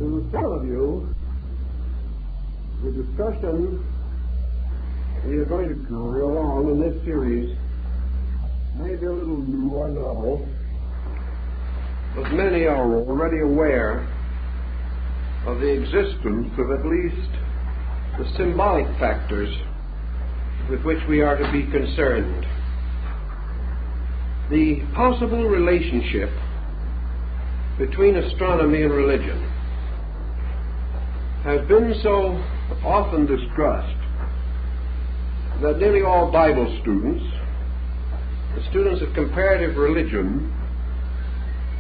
To some of you, the discussion we are going to carry along in this series may be a little new or novel, but many are already aware of the existence of at least the symbolic factors with which we are to be concerned. The possible relationship between astronomy and religion has been so often discussed that nearly all Bible students, the students of comparative religion,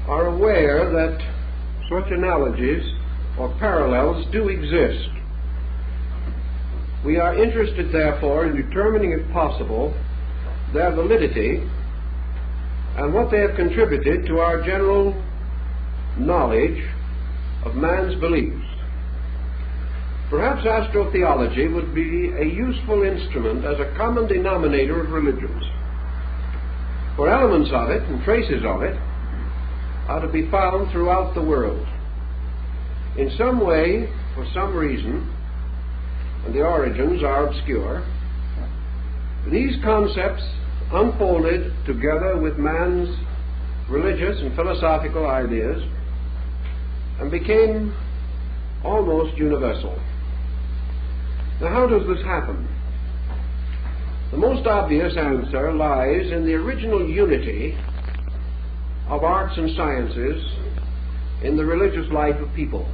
are aware that such analogies or parallels do exist. We are interested, therefore, in determining, if possible, their validity and what they have contributed to our general knowledge of man's beliefs. Perhaps astrotheology would be a useful instrument as a common denominator of religions, for elements of it and traces of it are to be found throughout the world. In some way, for some reason, and the origins are obscure, these concepts unfolded together with man's religious and philosophical ideas and became almost universal. Now, how does this happen? The most obvious answer lies in the original unity of arts and sciences in the religious life of people.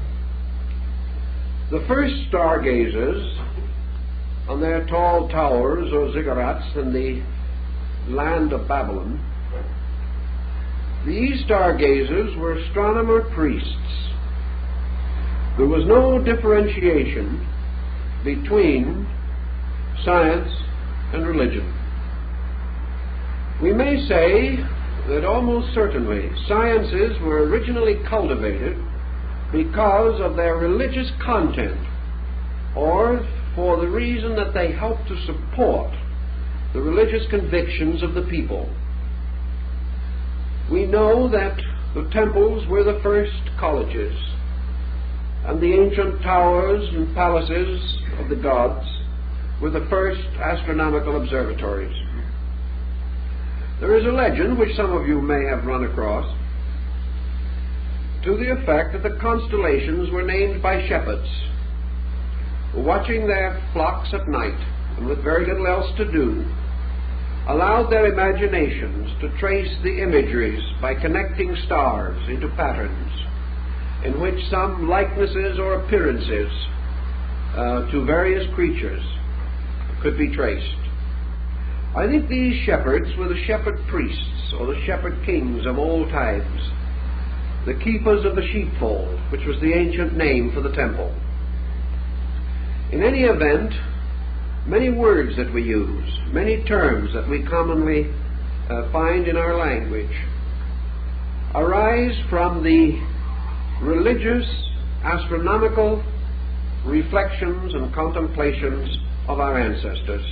The first stargazers on their tall towers or ziggurats in the land of Babylon, these stargazers were astronomer priests. There was no differentiation between science and religion. We may say that almost certainly sciences were originally cultivated because of their religious content, or for the reason that they helped to support the religious convictions of the people. We know that the temples were the first colleges, and the ancient towers and palaces of the gods were the first astronomical observatories. There is a legend, which some of you may have run across, to the effect that the constellations were named by shepherds who, watching their flocks at night and with very little else to do, allowed their imaginations to trace the imageries by connecting stars into patterns in which some likenesses or appearances to various creatures could be traced. I think these shepherds were the shepherd priests or the shepherd kings of old times, the keepers of the sheepfold, which was the ancient name for the temple. In any event, many words that we use, many terms that we commonly find in our language, arise from the religious, astronomical reflections and contemplations of our ancestors.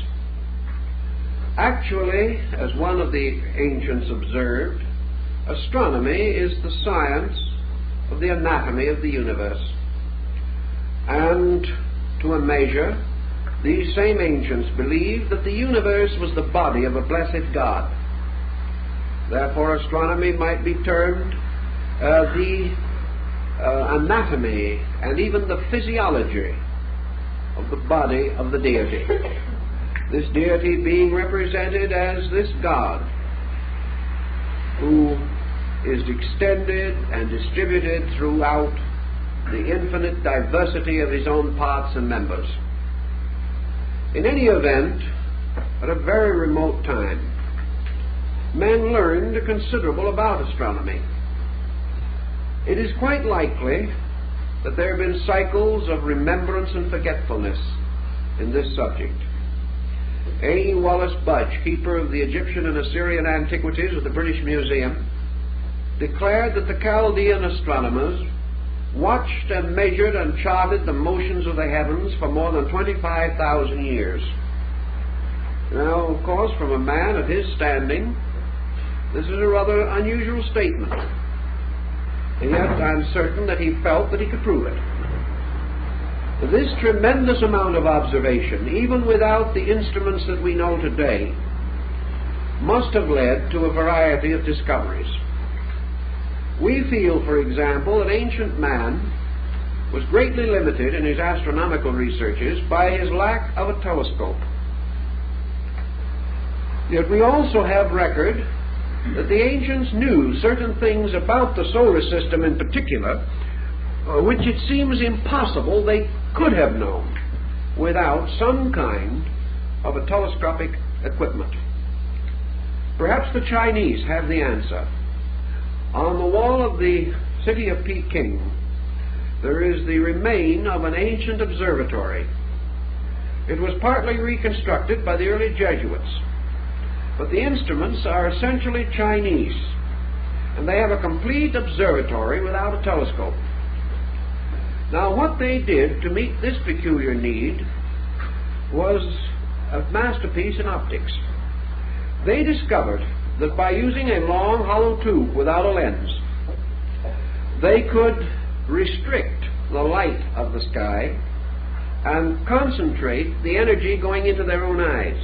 Actually, as one of the ancients observed, astronomy is the science of the anatomy of the universe. And to a measure, these same ancients believed that the universe was the body of a blessed God. Therefore, astronomy might be termed the anatomy and even the physiology of the body of the deity. This deity being represented as this God who is extended and distributed throughout the infinite diversity of his own parts and members. In any event, at a very remote time, men learned considerable about astronomy. It is quite likely that there have been cycles of remembrance and forgetfulness in this subject. A. Wallace Budge, keeper of the Egyptian and Assyrian antiquities of the British Museum, declared that the Chaldean astronomers watched and measured and charted the motions of the heavens for more than 25,000 years. Now, of course, from a man of his standing, this is a rather unusual statement. and yet I'm certain that he felt that he could prove it. This tremendous amount of observation, even without the instruments that we know today, must have led to a variety of discoveries. We feel, for example, that ancient man was greatly limited in his astronomical researches by his lack of a telescope. Yet we also have record that the ancients knew certain things about the solar system in particular, which it seems impossible they could have known without some kind of a telescopic equipment. Perhaps the Chinese have the answer. On the wall of the city of Peking, there is the remain of an ancient observatory. It was partly reconstructed by the early Jesuits, but the instruments are essentially Chinese, and they have a complete observatory without a telescope. Now, what they did to meet this peculiar need was a masterpiece in optics. They discovered that by using a long hollow tube without a lens, they could restrict the light of the sky and concentrate the energy going into their own eyes.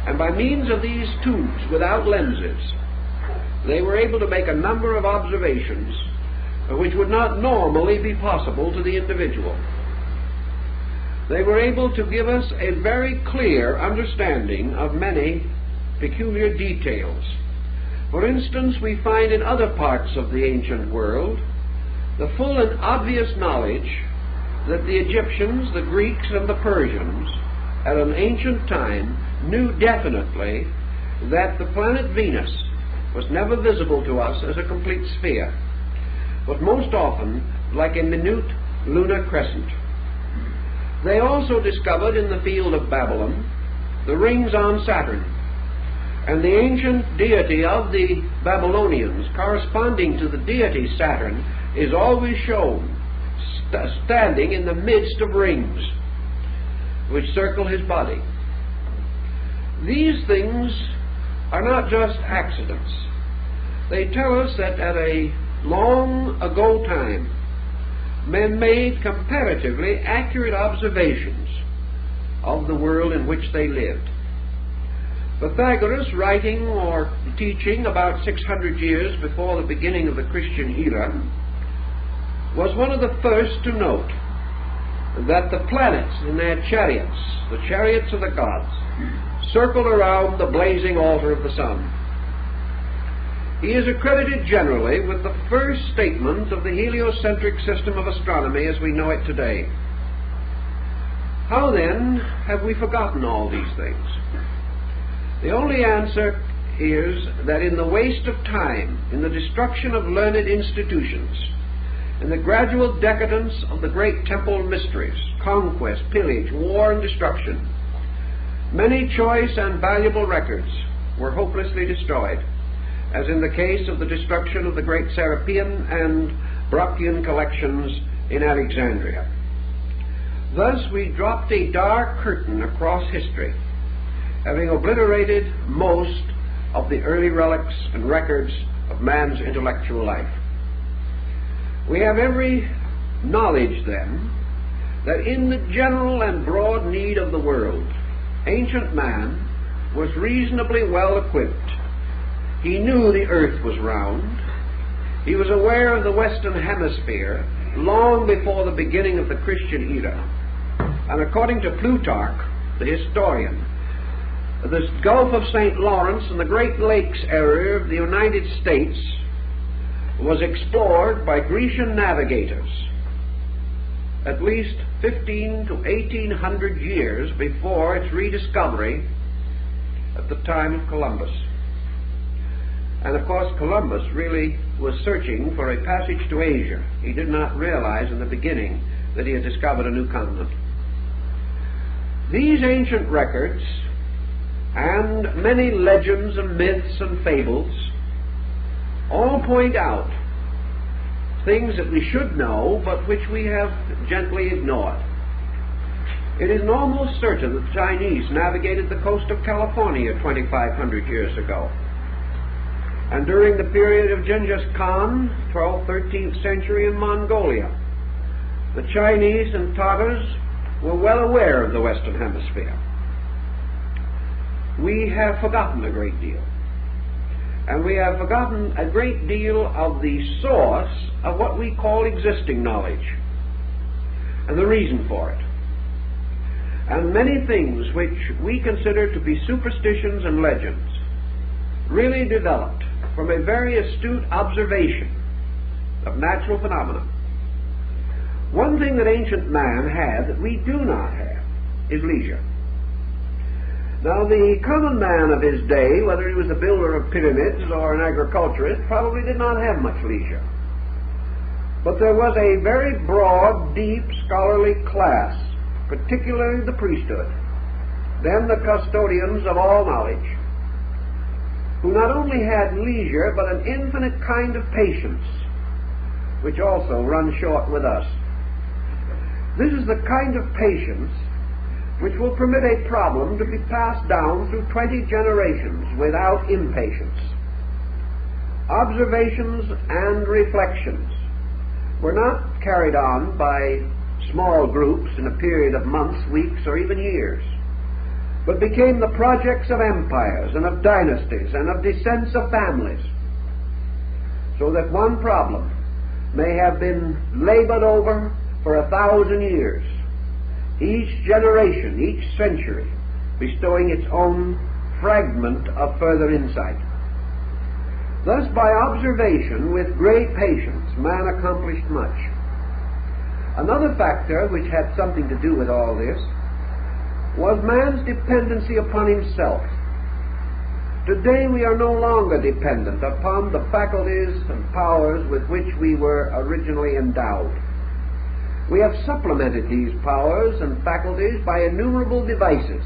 And by means of these tubes without lenses, they were able to make a number of observations which would not normally be possible to the individual. They were able to give us a very clear understanding of many peculiar details. For instance, we find in other parts of the ancient world the full and obvious knowledge that the Egyptians, the Greeks, and the Persians at an ancient time knew definitely that the planet Venus was never visible to us as a complete sphere, but most often like a minute lunar crescent. They also discovered in the field of Babylon the rings on Saturn, and the ancient deity of the Babylonians, corresponding to the deity Saturn, is always shown standing in the midst of rings which circle his body. These things are not just accidents. They tell us that at a long ago time, men made comparatively accurate observations of the world in which they lived. Pythagoras, writing or teaching about 600 years before the beginning of the Christian era, was one of the first to note that the planets in their chariots, the chariots of the gods, circled around the blazing altar of the sun. He is accredited generally with the first statement of the heliocentric system of astronomy as we know it today. How then have we forgotten all these things? The only answer is that in the waste of time, in the destruction of learned institutions, in the gradual decadence of the great temple mysteries, conquest, pillage, war, and destruction, many choice and valuable records were hopelessly destroyed, as in the case of the destruction of the great Serapean and Brocchian collections in Alexandria. Thus we dropped a dark curtain across history, having obliterated most of the early relics and records of man's intellectual life. We have every knowledge, then, that in the general and broad need of the world, ancient man was reasonably well equipped. He knew the earth was round. He was aware of the Western Hemisphere long before the beginning of the Christian era. And according to Plutarch, the historian, the Gulf of St. Lawrence and the Great Lakes area of the United States was explored by Grecian navigators at least 15 to 1800 years before its rediscovery at the time of Columbus. And of course Columbus really was searching for a passage to Asia. He did not realize in the beginning that he had discovered a new continent. These ancient records and many legends and myths and fables all point out things that we should know but which we have gently ignored. It is almost certain that the Chinese navigated the coast of California 2,500 years ago. And during the period of Genghis Khan, 12th, 13th century in Mongolia, the Chinese and Tatars were well aware of the Western Hemisphere. We have forgotten a great deal. And we have forgotten a great deal of the source of what we call existing knowledge and the reason for it. And many things which we consider to be superstitions and legends really developed from a very astute observation of natural phenomena. One thing that ancient man had that we do not have is leisure. Now, the common man of his day, whether he was a builder of pyramids or an agriculturist, probably did not have much leisure. But there was a very broad, deep, scholarly class, particularly the priesthood, then the custodians of all knowledge, who not only had leisure, but an infinite kind of patience, which also runs short with us. This is the kind of patience which will permit a problem to be passed down through 20 generations without impatience. Observations and reflections were not carried on by small groups in a period of months, weeks, or even years, but became the projects of empires and of dynasties and of descents of families, so that one problem may have been labored over for 1,000 years, each generation, each century, bestowing its own fragment of further insight. Thus, by observation with great patience, man accomplished much. Another factor which had something to do with all this was man's dependency upon himself. Today we are no longer dependent upon the faculties and powers with which we were originally endowed. We have supplemented these powers and faculties by innumerable devices,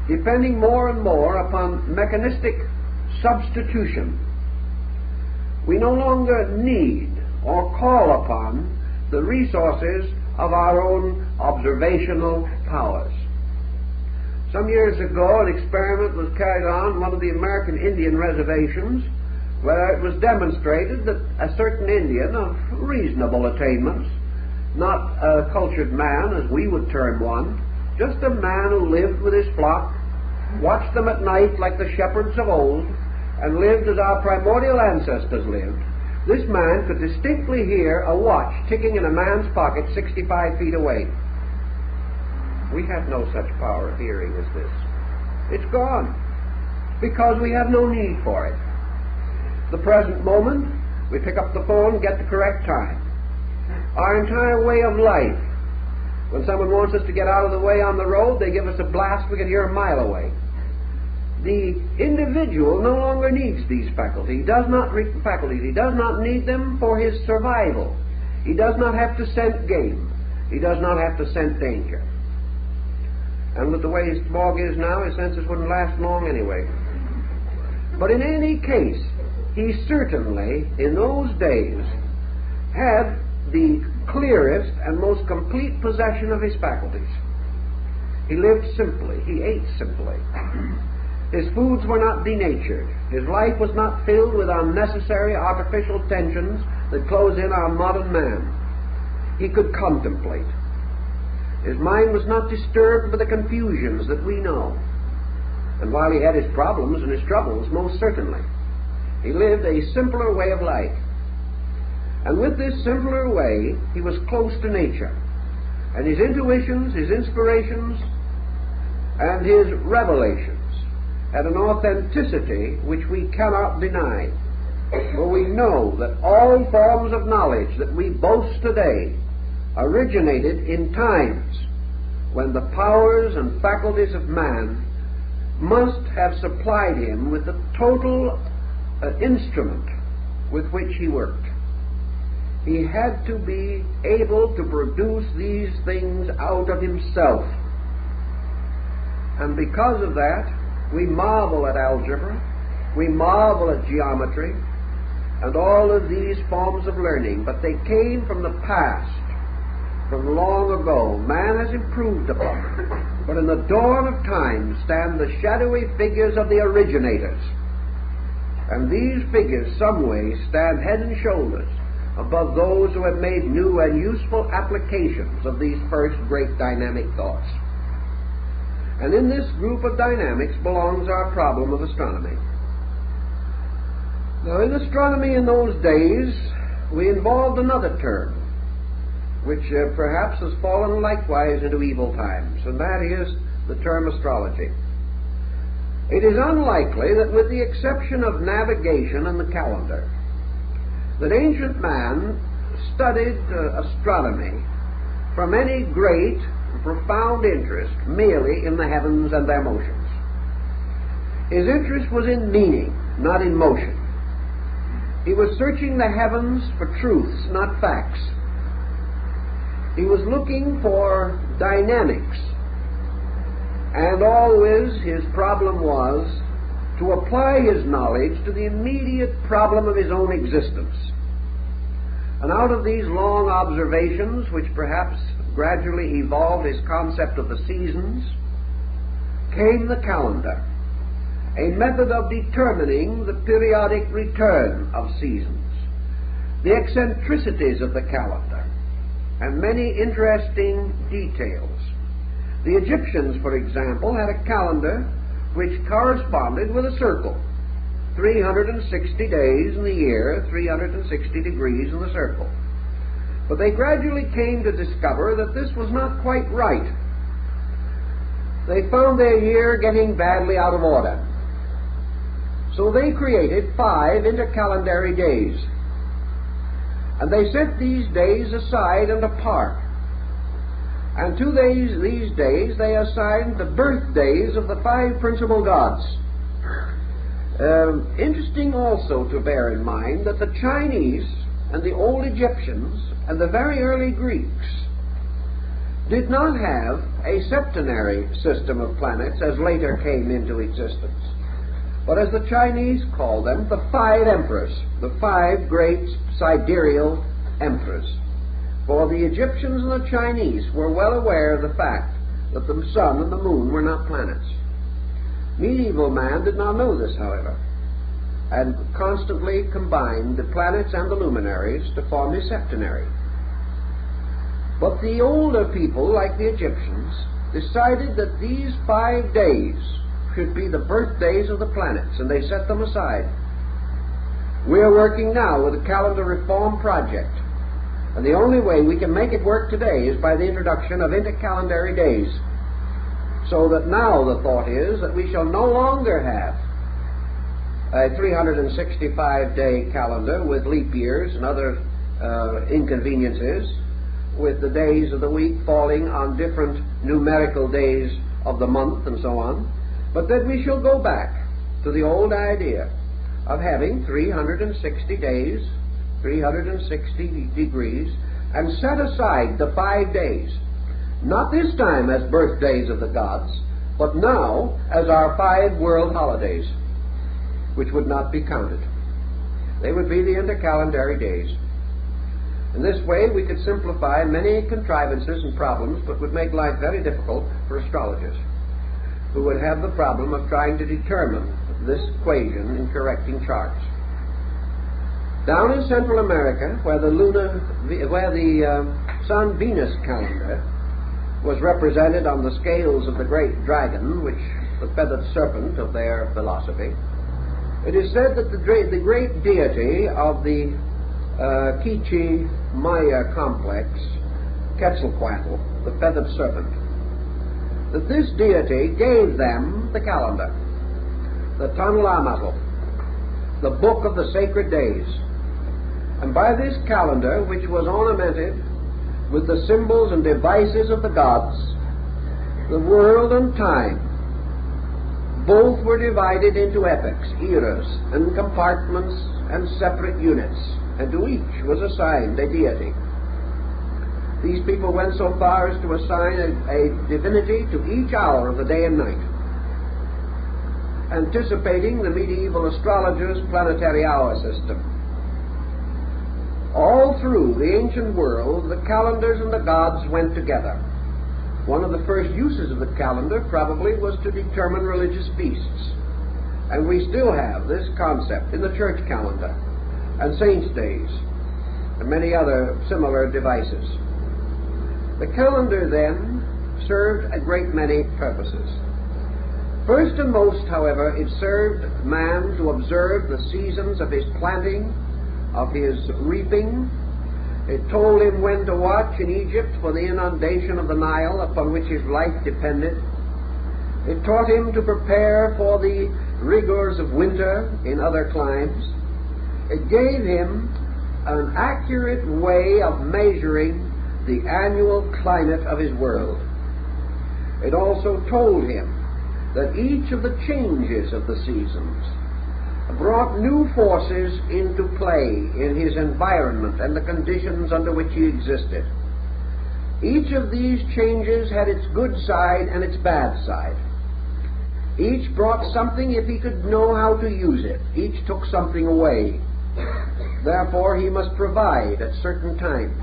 depending more and more upon mechanistic substitution. We no longer need or call upon the resources of our own observational powers. Some years ago, an experiment was carried on one of the American Indian reservations, where it was demonstrated that a certain Indian of reasonable attainments, not a cultured man as we would term one, just a man who lived with his flock, watched them at night like the shepherds of old, and lived as our primordial ancestors lived, this man could distinctly hear a watch ticking in a man's pocket 65 feet away. We have no such power of hearing as this. It's gone, because we have no need for it. The present moment, we pick up the phone and get the correct time. Our entire way of life, when someone wants us to get out of the way on the road, they give us a blast we can hear a mile away. The individual no longer needs these faculties. He does not need them for his survival. He does not have to scent game. He does not have to scent danger. And with the way his smog is now, his senses wouldn't last long anyway. But in any case, he certainly, in those days, had the clearest and most complete possession of his faculties. He lived simply. He ate simply. His foods were not denatured. His life was not filled with unnecessary artificial tensions that close in our modern man. He could contemplate. His mind was not disturbed by the confusions that we know. And while he had his problems and his troubles, most certainly, he lived a simpler way of life. And with this simpler way, he was close to nature. And his intuitions, his inspirations, and his revelations had an authenticity which we cannot deny. For we know that all forms of knowledge that we boast today originated in times when the powers and faculties of man must have supplied him with the total instrument with which he worked. He had to be able to produce these things out of himself. And because of that, we marvel at algebra, we marvel at geometry, and all of these forms of learning, but they came from the past, from long ago. Man has improved upon it, but in the dawn of time stand the shadowy figures of the originators. And these figures, some way, stand head and shoulders above those who have made new and useful applications of these first great dynamic thoughts. And in this group of dynamics belongs our problem of astronomy. Now, in astronomy in those days, we involved another term, which perhaps has fallen likewise into evil times, and that is the term astrology. It is unlikely that, with the exception of navigation and the calendar, that ancient man studied astronomy from any great, profound interest merely in the heavens and their motions. His interest was in meaning, not in motion. He was searching the heavens for truths, not facts. He was looking for dynamics, and always his problem was to apply his knowledge to the immediate problem of his own existence. And out of these long observations, which perhaps gradually evolved his concept of the seasons, came the calendar, a method of determining the periodic return of seasons, the eccentricities of the calendar, and many interesting details. The Egyptians, for example, had a calendar which corresponded with a circle. 360 days in the year, 360 degrees in the circle. But they gradually came to discover that this was not quite right. They found their year getting badly out of order. So they created 5 intercalendary days. And they set these days aside and apart. And to these days they assigned the birthdays of the 5 principal gods. Interesting also to bear in mind that the Chinese and the old Egyptians and the very early Greeks did not have a septenary system of planets as later came into existence, but as the Chinese call them, the 5 emperors, the 5 great sidereal emperors. For the Egyptians and the Chinese were well aware of the fact that the sun and the moon were not planets. Medieval man did not know this, however, and constantly combined the planets and the luminaries to form his septenary. But the older people, like the Egyptians, decided that these 5 days should be the birthdays of the planets, and they set them aside. We are working now with a calendar reform project, and the only way we can make it work today is by the introduction of intercalendary days. So that now the thought is that we shall no longer have a 365-day calendar with leap years and other inconveniences, with the days of the week falling on different numerical days of the month and so on, but that we shall go back to the old idea of having 360 days, 360 degrees, and set aside the 5 days, not this time as birthdays of the gods, but now as our 5 world holidays, which would not be counted. They would be the intercalendary days. In this way we could simplify many contrivances and problems, but would make life very difficult for astrologers, who would have the problem of trying to determine this equation in correcting charts. Down in Central America, where the Sun-Venus calendar was represented on the scales of the great dragon, which the feathered serpent of their philosophy, it is said that the great deity of the Quiche Maya complex, Quetzalcoatl, the feathered serpent, that this deity gave them the calendar, the Tanlamatl, the book of the sacred days. And by this calendar, which was ornamented with the symbols and devices of the gods, the world and time both were divided into epochs, eras, and compartments and separate units, and to each was assigned a deity. These people went so far as to assign a divinity to each hour of the day and night, anticipating the medieval astrologers' planetary hour system. All through the ancient world, the calendars and the gods went together. One of the first uses of the calendar probably was to determine religious feasts. And we still have this concept in the church calendar and saints' days and many other similar devices. The calendar then served a great many purposes. First and most, however, it served man to observe the seasons of his planting, of his reaping. It told him when to watch in Egypt for the inundation of the Nile upon which his life depended. It taught him to prepare for the rigors of winter in other climes. It gave him an accurate way of measuring the annual climate of his world. It also told him that each of the changes of the seasons brought new forces into play in his environment and the conditions under which he existed. Each of these changes had its good side and its bad side. Each brought something if he could know how to use it. Each took something away. Therefore, he must provide at certain times.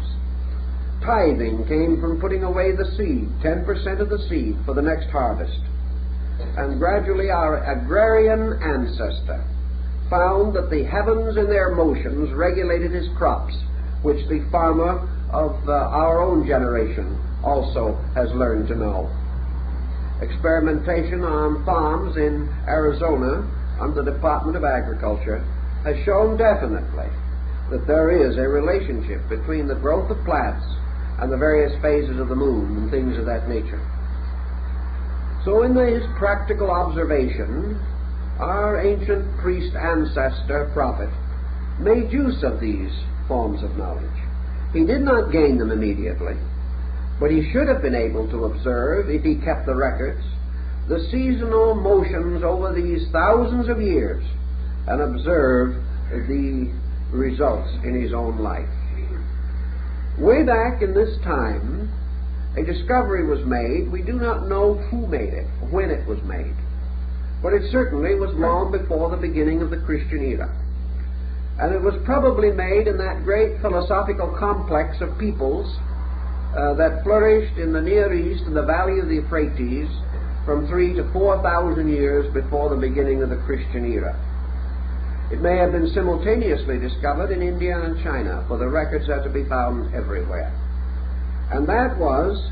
Tithing came from putting away the seed, 10% of the seed for the next harvest. And gradually our agrarian ancestor found that the heavens in their motions regulated his crops, which the farmer of our own generation also has learned to know. Experimentation on farms in Arizona under the Department of Agriculture has shown definitely that there is a relationship between the growth of plants and the various phases of the moon and things of that nature. So in his practical observation, our ancient priest ancestor prophet made use of these forms of knowledge. He did not gain them immediately, but he should have been able to observe, if he kept the records, the seasonal motions over these thousands of years and observe the results in his own life. Way back in this time, a discovery was made. We do not know who made it, when it was made, but it certainly was long before the beginning of the Christian era. And it was probably made in that great philosophical complex of peoples that flourished in the Near East in the valley of the Euphrates from 3,000 to 4,000 years before the beginning of the Christian era. It may have been simultaneously discovered in India and China, for the records are to be found everywhere. And that was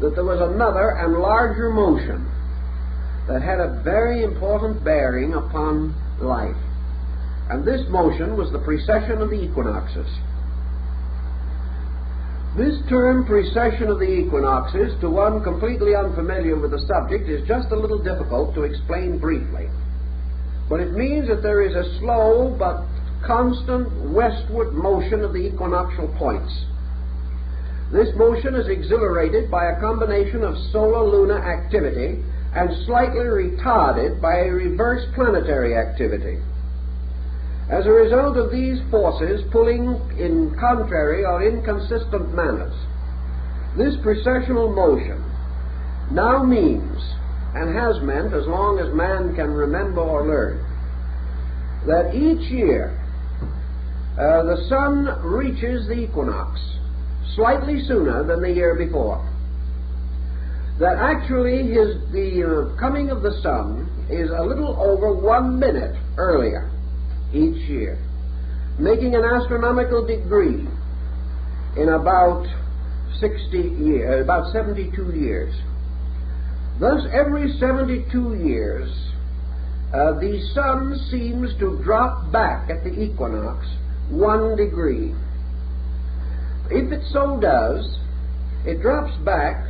that there was another and larger motion that had a very important bearing upon life. And this motion was the precession of the equinoxes. This term, precession of the equinoxes, to one completely unfamiliar with the subject, is just a little difficult to explain briefly. But it means that there is a slow but constant westward motion of the equinoctial points. This motion is exhilarated by a combination of solar-lunar activity and slightly retarded by a reverse planetary activity. As a result of these forces pulling in contrary or inconsistent manners, this precessional motion now means, and has meant as long as man can remember or learn, that each year the sun reaches the equinox slightly sooner than the year before. That actually the coming of the sun is a little over 1 minute earlier each year, making an astronomical degree in about 72 years. Thus, every 72 years, the sun seems to drop back at the equinox 1 degree. If it so does, it drops back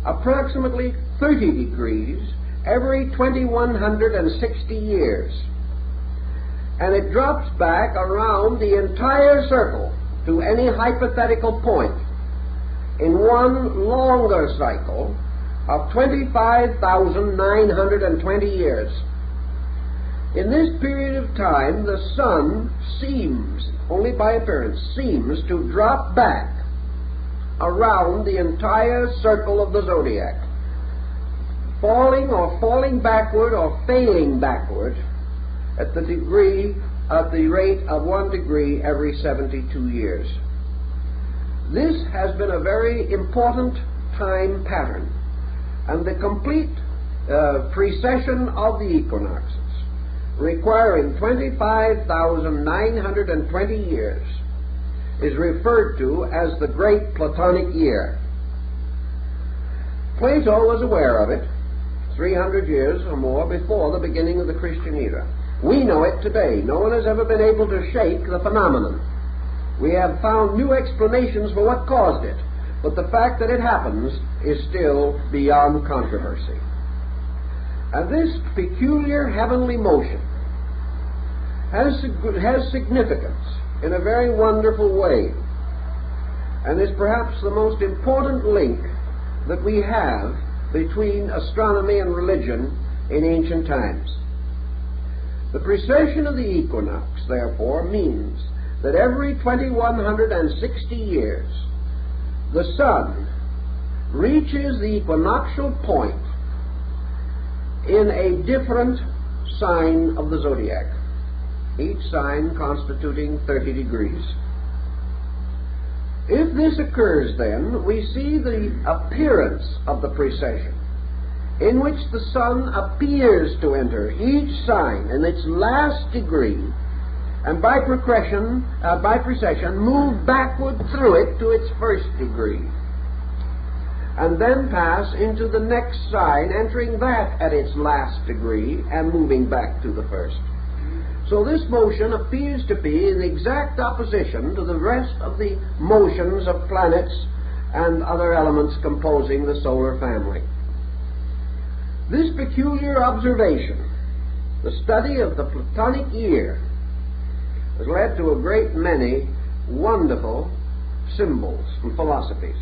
approximately 30 degrees every 2,160 years. And it drops back around the entire circle to any hypothetical point in one longer cycle of 25,920 years. In this period of time, the sun seems, only by appearance, seems to drop back around the entire circle of the zodiac, falling backward or failing backward at the rate of 1 degree every 72 years. This has been a very important time pattern, and the complete precession of the equinoxes requiring 25,920 years, is referred to as the Great Platonic Year. Plato was aware of it 300 years or more before the beginning of the Christian era. We know it today. No one has ever been able to shake the phenomenon. We have found new explanations for what caused it, but the fact that it happens is still beyond controversy. And this peculiar heavenly motion has significance in a very wonderful way, and is perhaps the most important link that we have between astronomy and religion in ancient times. The precession of the equinox, therefore, means that every 2160 years the sun reaches the equinoctial point in a different sign of the zodiac, each sign constituting 30 degrees. If this occurs, then, we see the appearance of the precession, in which the sun appears to enter each sign in its last degree, and by precession move backward through it to its first degree, and then pass into the next sign, entering that at its last degree and moving back to the first. So this motion appears to be in exact opposition to the rest of the motions of planets and other elements composing the solar family. This peculiar observation, the study of the Platonic year, has led to a great many wonderful symbols and philosophies.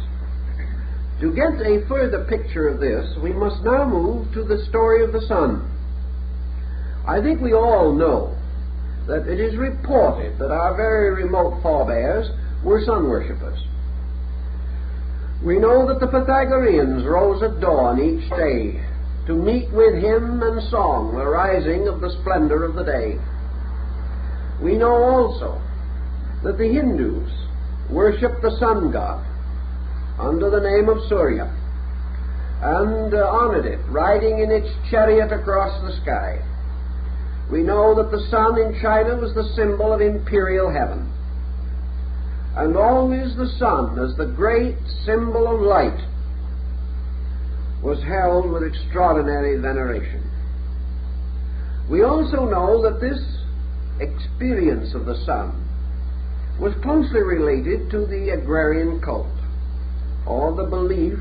To get a further picture of this, we must now move to the story of the sun. I think we all know that it is reported that our very remote forebears were sun worshippers. We know that the Pythagoreans rose at dawn each day to meet with hymn and song the rising of the splendor of the day. We know also that the Hindus worship the sun god under the name of Surya, and honored it, riding in its chariot across the sky. We know that the sun in China was the symbol of imperial heaven, and always the sun, as the great symbol of light, was held with extraordinary veneration. We also know that this experience of the sun was closely related to the agrarian cult, or the belief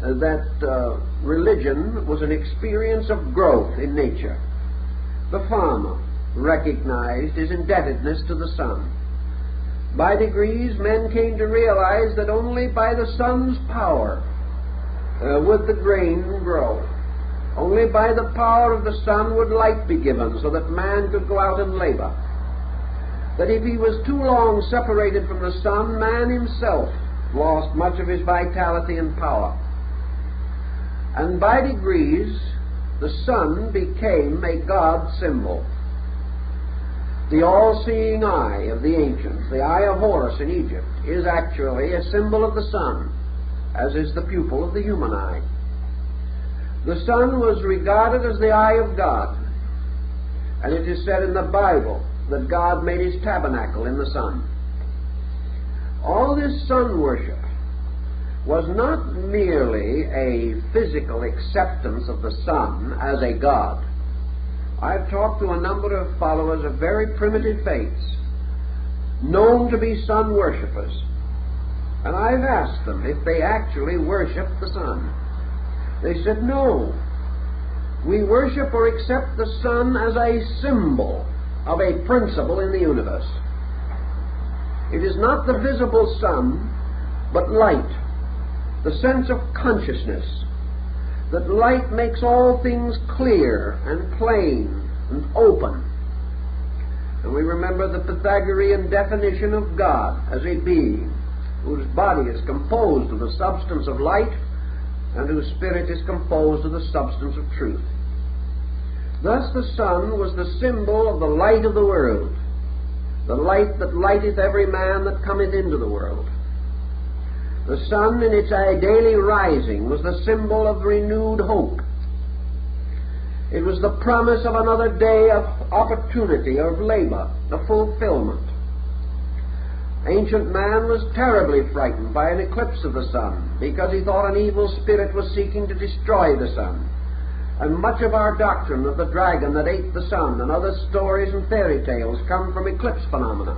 that religion was an experience of growth in nature. The farmer recognized his indebtedness to the sun. By degrees, men came to realize that only by the sun's power would the grain grow. Only by the power of the sun would light be given so that man could go out and labor. That if he was too long separated from the sun, man himself lost much of his vitality and power. And by degrees, the sun became a God symbol. The all-seeing eye of the ancients, the eye of Horus in Egypt, is actually a symbol of the sun, as is the pupil of the human eye. The sun was regarded as the eye of God, and it is said in the Bible that God made his tabernacle in the sun. All this sun worship was not merely a physical acceptance of the sun as a god. I've talked to a number of followers of very primitive faiths, known to be sun worshippers, and I've asked them if they actually worship the sun. They said, no. We worship or accept the sun as a symbol of a principle in the universe. It is not the visible sun, but light, the sense of consciousness, that light makes all things clear and plain and open. And we remember the Pythagorean definition of God as a being whose body is composed of the substance of light and whose spirit is composed of the substance of truth. Thus the sun was the symbol of the light of the world, the light that lighteth every man that cometh into the world. The sun in its daily rising was the symbol of renewed hope. It was the promise of another day of opportunity, of labor, of fulfillment. Ancient man was terribly frightened by an eclipse of the sun because he thought an evil spirit was seeking to destroy the sun. And much of our doctrine of the dragon that ate the sun and other stories and fairy tales come from eclipse phenomena.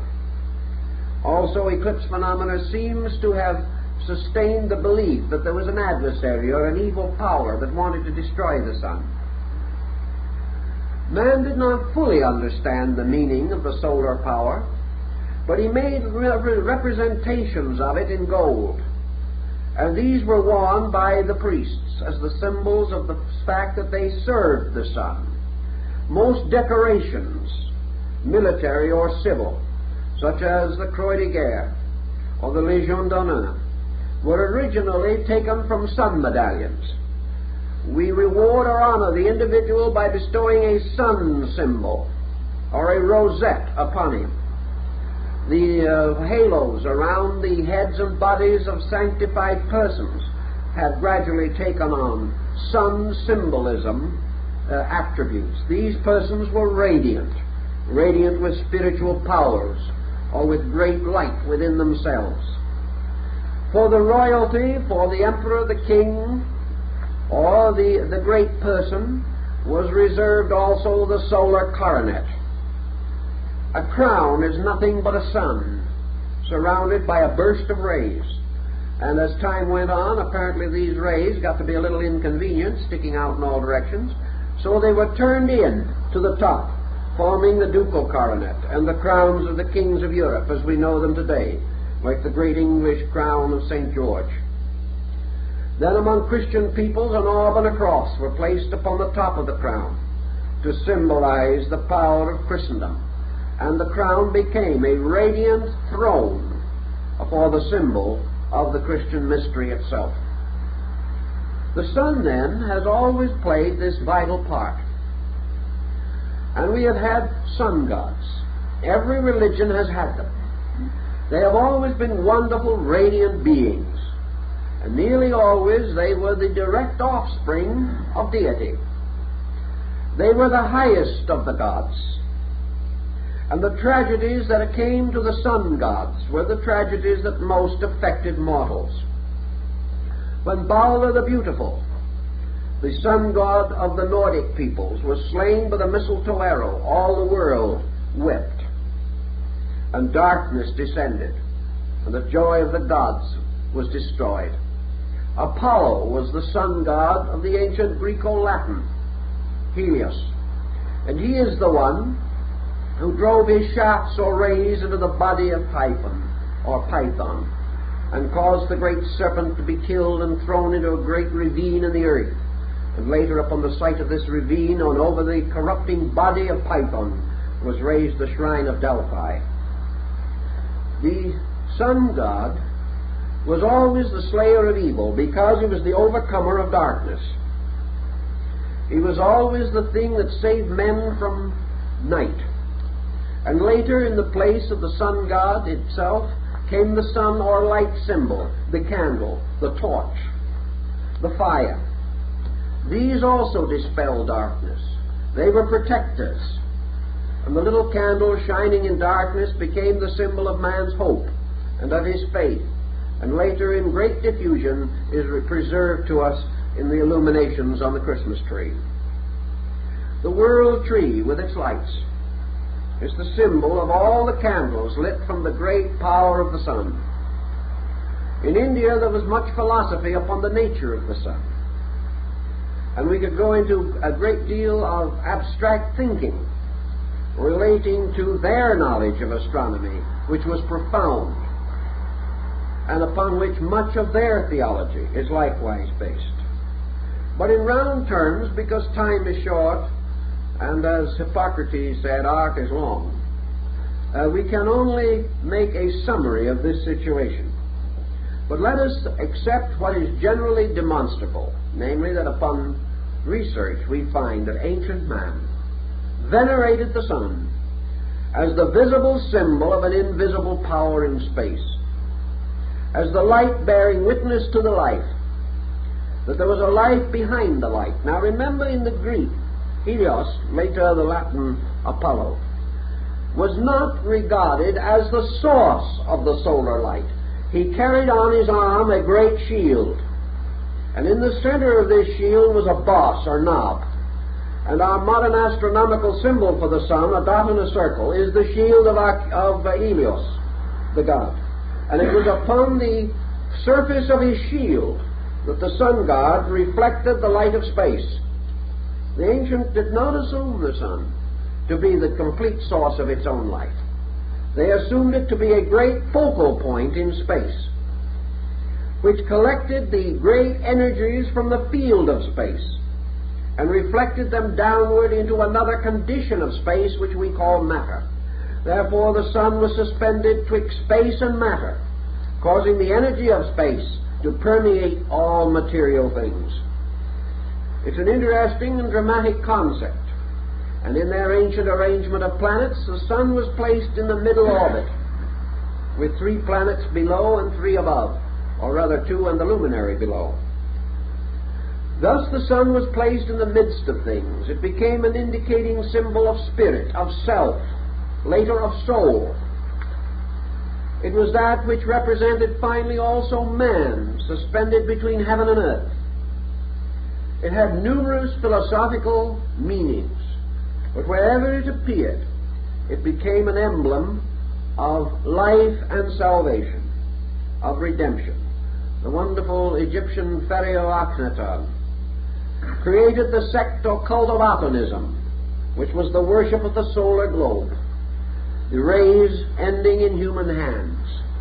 Also, eclipse phenomena seems to have sustained the belief that there was an adversary or an evil power that wanted to destroy the sun. Man did not fully understand the meaning of the solar power, but he made representations of it in gold. And these were worn by the priests as the symbols of the fact that they served the sun. Most decorations, military or civil, such as the Croix de Guerre or the Légion d'honneur, were originally taken from sun medallions. We reward or honor the individual by bestowing a sun symbol or a rosette upon him. The halos around the heads and bodies of sanctified persons have gradually taken on sun symbolism attributes. These persons were radiant with spiritual powers or with great light within themselves. For the royalty, for the emperor, the king, or the great person, was reserved also the solar coronet. A crown is nothing but a sun, surrounded by a burst of rays. And as time went on, apparently these rays got to be a little inconvenient, sticking out in all directions, so they were turned in to the top, forming the ducal coronet and the crowns of the kings of Europe as we know them today, like the great English crown of St. George. Then among Christian peoples an orb and a cross were placed upon the top of the crown to symbolize the power of Christendom, and the crown became a radiant throne for the symbol of the Christian mystery itself. The sun, then, has always played this vital part. And we have had sun gods. Every religion has had them. They have always been wonderful, radiant beings. And nearly always they were the direct offspring of deity. They were the highest of the gods. And the tragedies that came to the sun gods were the tragedies that most affected mortals. When Balder the Beautiful, the sun god of the Nordic peoples, was slain by the mistletoe arrow, all the world wept, and darkness descended, and the joy of the gods was destroyed. Apollo was the sun god of the ancient Greco-Latin, Helios, and he is the one who drove his shafts or rays into the body of Python, and caused the great serpent to be killed and thrown into a great ravine in the earth. And later, upon the site of this ravine, and over the corrupting body of Python, was raised the shrine of Delphi. The sun god was always the slayer of evil because he was the overcomer of darkness. He was always the thing that saved men from night. And later, in the place of the sun god itself, came the sun or light symbol, the candle, the torch, the fire. These also dispelled darkness. They were protectors. And the little candle shining in darkness became the symbol of man's hope and of his faith, and later in great diffusion is preserved to us in the illuminations on the Christmas tree. The world tree with its lights is the symbol of all the candles lit from the great power of the sun. In India there was much philosophy upon the nature of the sun, and we could go into a great deal of abstract thinking relating to their knowledge of astronomy, which was profound, and upon which much of their theology is likewise based. But in round terms, because time is short, and as Hippocrates said, art is long, we can only make a summary of this situation. But let us accept what is generally demonstrable, namely that upon research we find that ancient man venerated the sun as the visible symbol of an invisible power in space, as the light bearing witness to the life, that there was a life behind the light. Now remember, in the Greek, Helios, later the Latin Apollo, was not regarded as the source of the solar light. He carried on his arm a great shield, and in the center of this shield was a boss or knob. And our modern astronomical symbol for the sun, a dot in a circle, is the shield of Helios, the god. And it was upon the surface of his shield that the sun god reflected the light of space. The ancients did not assume the sun to be the complete source of its own light. They assumed it to be a great focal point in space, which collected the great energies from the field of space and reflected them downward into another condition of space which we call matter. Therefore the sun was suspended twixt space and matter, causing the energy of space to permeate all material things. It's an interesting and dramatic concept, and in their ancient arrangement of planets, the sun was placed in the middle orbit, with 3 planets below and 3 above, or rather 2 and the luminary below. Thus the sun was placed in the midst of things. It became an indicating symbol of spirit, of self, later of soul. It was that which represented finally also man, suspended between heaven and earth. It had numerous philosophical meanings, but wherever it appeared, it became an emblem of life and salvation, of redemption. The wonderful Egyptian Pharaoh Akhenaton created the sect or cult of Atonism, which was the worship of the solar globe, the rays ending in human hands,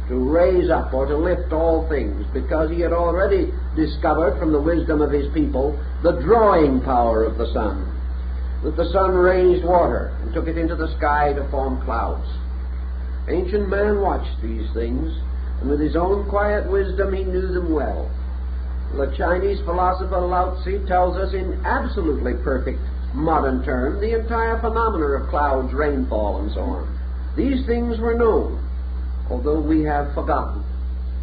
to raise up or to lift all things, because he had already discovered from the wisdom of his people the drawing power of the sun, that the sun raised water and took it into the sky to form clouds. Ancient man watched these things, and with his own quiet wisdom he knew them well. The Chinese philosopher Lao Tzu tells us in absolutely perfect modern terms the entire phenomena of clouds, rainfall, and so on. These things were known, although we have forgotten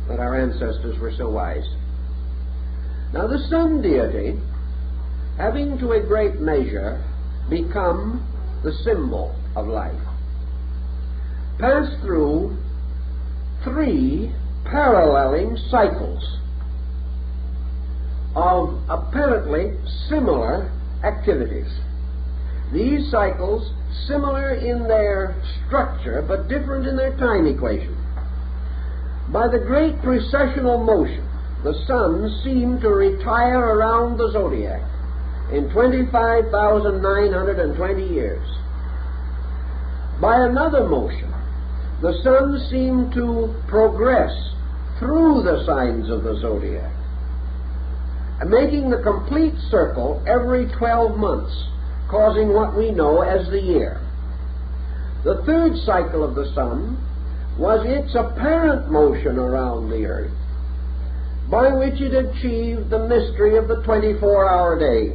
that our ancestors were so wise. Now the sun deity, having to a great measure become the symbol of life, passed through 3 paralleling cycles of apparently similar activities. These cycles, similar in their structure but different in their time equation. By the great precessional motion, the sun seemed to retire around the zodiac in 25,920 years. By another motion, the sun seemed to progress through the signs of the zodiac, making the complete circle every 12 months, causing what we know as the year. The third cycle of the sun was its apparent motion around the earth, by which it achieved the mystery of the 24-hour day.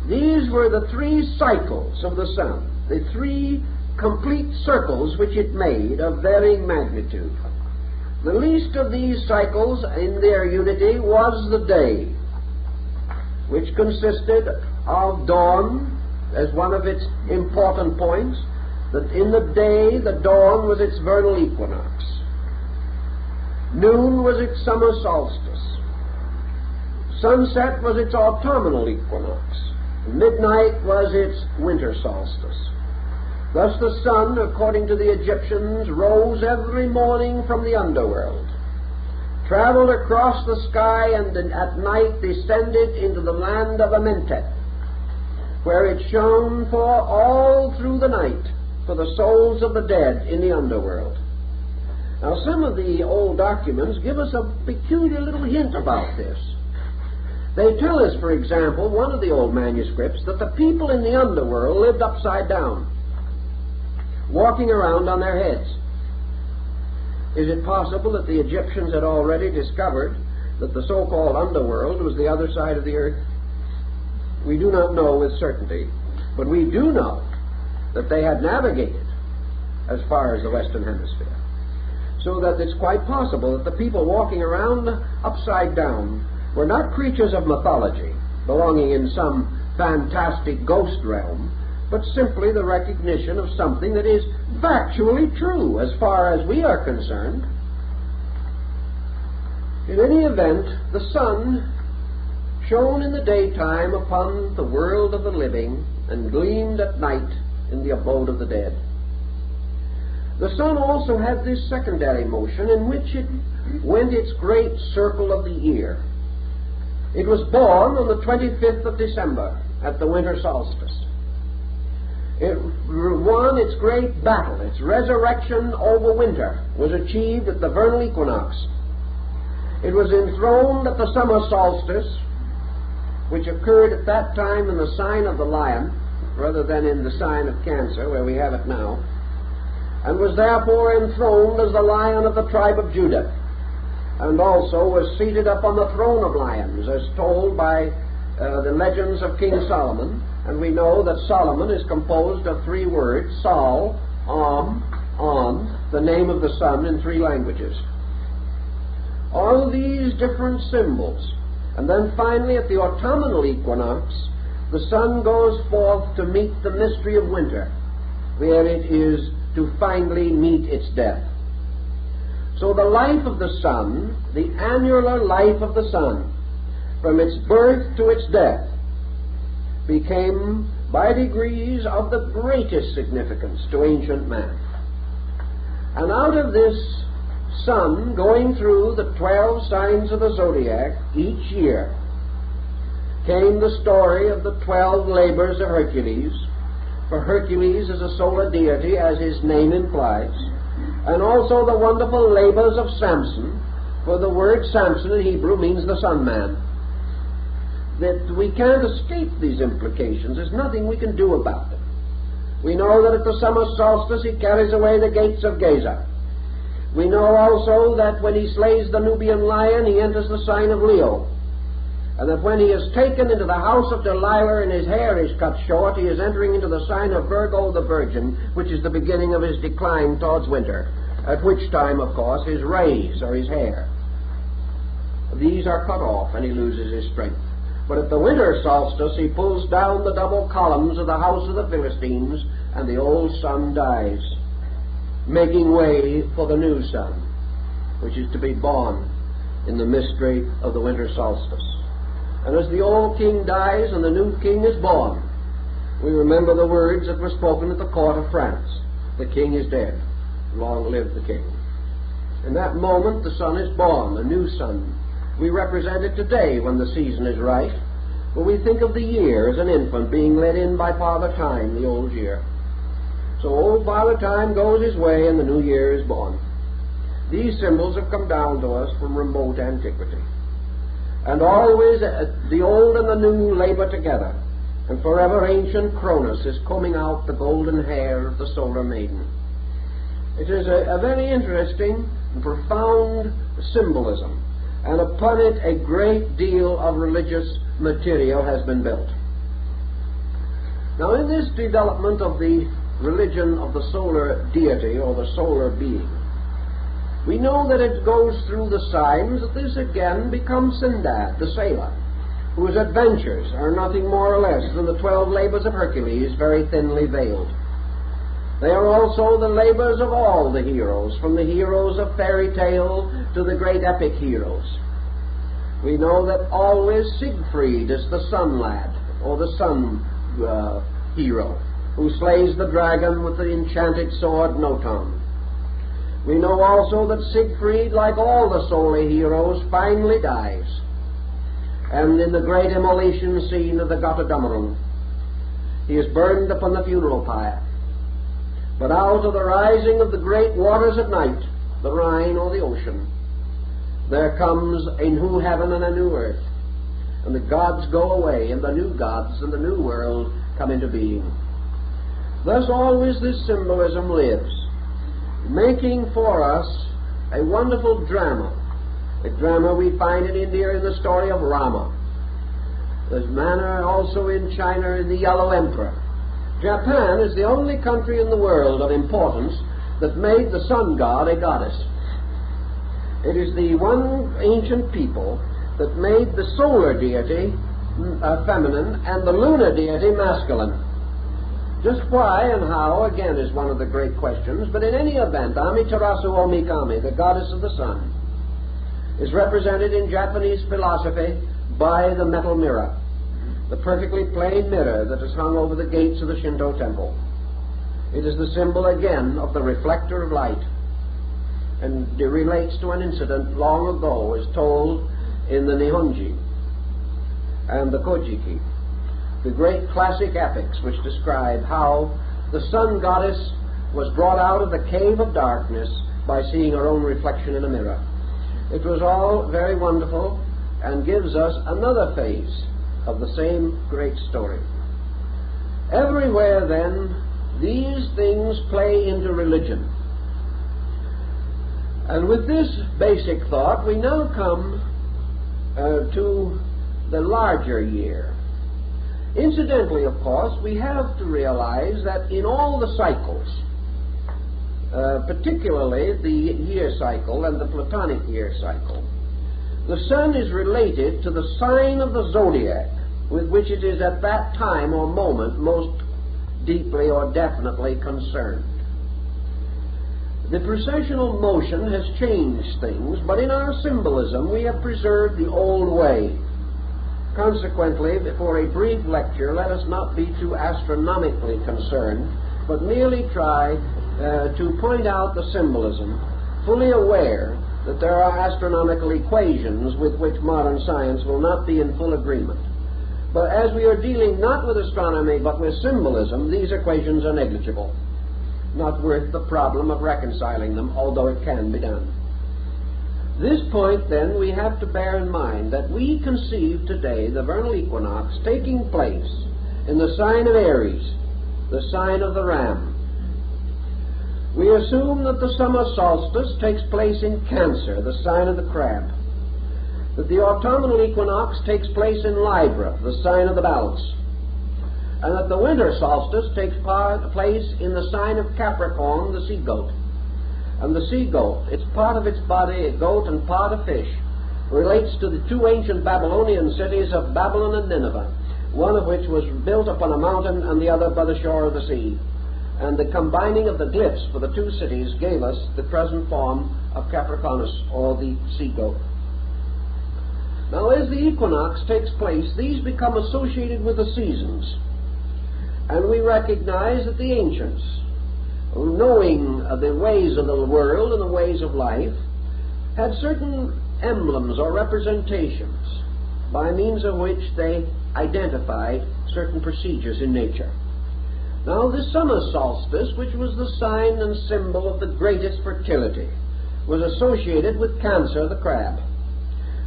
These were the 3 cycles of the sun, the 3 complete circles which it made of varying magnitude. The least of these cycles in their unity was the day, which consisted of dawn as one of its important points, that in the day the dawn was its vernal equinox, noon was its summer solstice, sunset was its autumnal equinox, midnight was its winter solstice. Thus the sun, according to the Egyptians, rose every morning from the underworld, traveled across the sky, and at night descended into the land of Amentet, where it shone for all through the night for the souls of the dead in the underworld. Now some of the old documents give us a peculiar little hint about this. They tell us, for example, one of the old manuscripts, that the people in the underworld lived upside down, walking around on their heads. Is it possible that the Egyptians had already discovered that the so-called underworld was the other side of the earth? We do not know with certainty, but we do know that they had navigated as far as the Western Hemisphere, so that it's quite possible that the people walking around upside down were not creatures of mythology, belonging in some fantastic ghost realm, but simply the recognition of something that is factually true as far as we are concerned. In any event, the sun shone in the daytime upon the world of the living and gleamed at night in the abode of the dead. The sun also had this secondary motion in which it went its great circle of the year. It was born on the 25th of December at the winter solstice. It won its great battle. Its resurrection over winter was achieved at the vernal equinox. It was enthroned at the summer solstice, which occurred at that time in the sign of the lion, rather than in the sign of Cancer, where we have it now, and was therefore enthroned as the Lion of the tribe of Judah, and also was seated up on the throne of lions, as told by the legends of King Solomon. And we know that Solomon is composed of three words: Sol, On, the name of the sun in three languages. All these different symbols. And then finally at the autumnal equinox, the sun goes forth to meet the mystery of winter, where it is to finally meet its death. So the life of the sun, the annular life of the sun, from its birth to its death, became by degrees of the greatest significance to ancient man. And out of this sun going through the 12 signs of the zodiac each year came the story of the 12 labors of Hercules, for Hercules is a solar deity, as his name implies, and also the wonderful labors of Samson, for the word Samson in Hebrew means the sun man. That we can't escape these implications. There's nothing we can do about them. We know that at the summer solstice he carries away the gates of Gaza. We know also that when he slays the Nubian lion, he enters the sign of Leo. And that when he is taken into the house of Delilah and his hair is cut short, he is entering into the sign of Virgo the Virgin, which is the beginning of his decline towards winter, at which time, of course, his rays or his hair, these are cut off and he loses his strength. But at the winter solstice he pulls down the double columns of the house of the Philistines, and the old sun dies, making way for the new sun, which is to be born in the mystery of the winter solstice. And as the old king dies and the new king is born, we remember the words that were spoken at the court of France: the king is dead, long live the king. In that moment the sun is born, the new sun. We represent it today when the season is right, for we think of the year as an infant being led in by Father Time, the old year. So old Father Time goes his way and the new year is born. These symbols have come down to us from remote antiquity. And always the old and the new labor together, and forever ancient Cronus is combing out the golden hair of the solar maiden. It is a very interesting and profound symbolism, and upon it a great deal of religious material has been built. Now in this development of the religion of the solar deity or the solar being, we know that it goes through the signs that this again becomes Sindad, the sailor, whose adventures are nothing more or less than the 12 labors of Hercules, very thinly veiled. They are also the labors of all the heroes, from the heroes of fairy tale to the great epic heroes. We know that always Siegfried is the sun lad, or the sun hero, who slays the dragon with the enchanted sword Noton. We know also that Siegfried, like all the solar heroes, finally dies, and in the great immolation scene of the Götterdämmerung, he is burned upon the funeral pyre. But out of the rising of the great waters at night, the Rhine or the ocean, there comes a new heaven and a new earth, and the gods go away, and the new gods and the new world come into being. Thus always this symbolism lives, making for us a wonderful drama. A drama we find in India in the story of Rama. There's manner also in China in the Yellow Emperor. Japan is the only country in the world of importance that made the sun god a goddess. It is the one ancient people that made the solar deity feminine and the lunar deity masculine. Just why and how, again, is one of the great questions, but in any event, Amaterasu Omikami, the goddess of the sun, is represented in Japanese philosophy by the metal mirror, the perfectly plain mirror that is hung over the gates of the Shinto temple. It is the symbol, again, of the reflector of light, and it relates to an incident long ago, as told in the Nihonji and the Kojiki, the great classic epics which describe how the sun goddess was brought out of the cave of darkness by seeing her own reflection in a mirror. It was all very wonderful and gives us another phase of the same great story. Everywhere, then, these things play into religion. And with this basic thought, we now come to the larger year. Incidentally, of course, we have to realize that in all the cycles, particularly the year cycle and the Platonic year cycle, the sun is related to the sign of the zodiac with which it is at that time or moment most deeply or definitely concerned. The precessional motion has changed things, but in our symbolism we have preserved the old way. Consequently, for a brief lecture, let us not be too astronomically concerned, but merely try to point out the symbolism, fully aware that there are astronomical equations with which modern science will not be in full agreement. But as we are dealing not with astronomy but with symbolism, these equations are negligible, not worth the problem of reconciling them, although it can be done. This point, then, we have to bear in mind that we conceive today the vernal equinox taking place in the sign of Aries, the sign of the ram. We assume that the summer solstice takes place in Cancer, the sign of the crab, that the autumnal equinox takes place in Libra, the sign of the balance, and that the winter solstice takes place in the sign of Capricorn, the sea goat. And the sea goat, it's part of its body, a goat, and part a fish, relates to the two ancient Babylonian cities of Babylon and Nineveh, one of which was built upon a mountain and the other by the shore of the sea. And the combining of the glyphs for the two cities gave us the present form of Capricornus, or the sea goat. Now, as the equinox takes place, these become associated with the seasons. And we recognize that the ancients, knowing the ways of the world and the ways of life, had certain emblems or representations by means of which they identified certain procedures in nature. Now, this summer solstice, which was the sign and symbol of the greatest fertility, was associated with Cancer, the crab.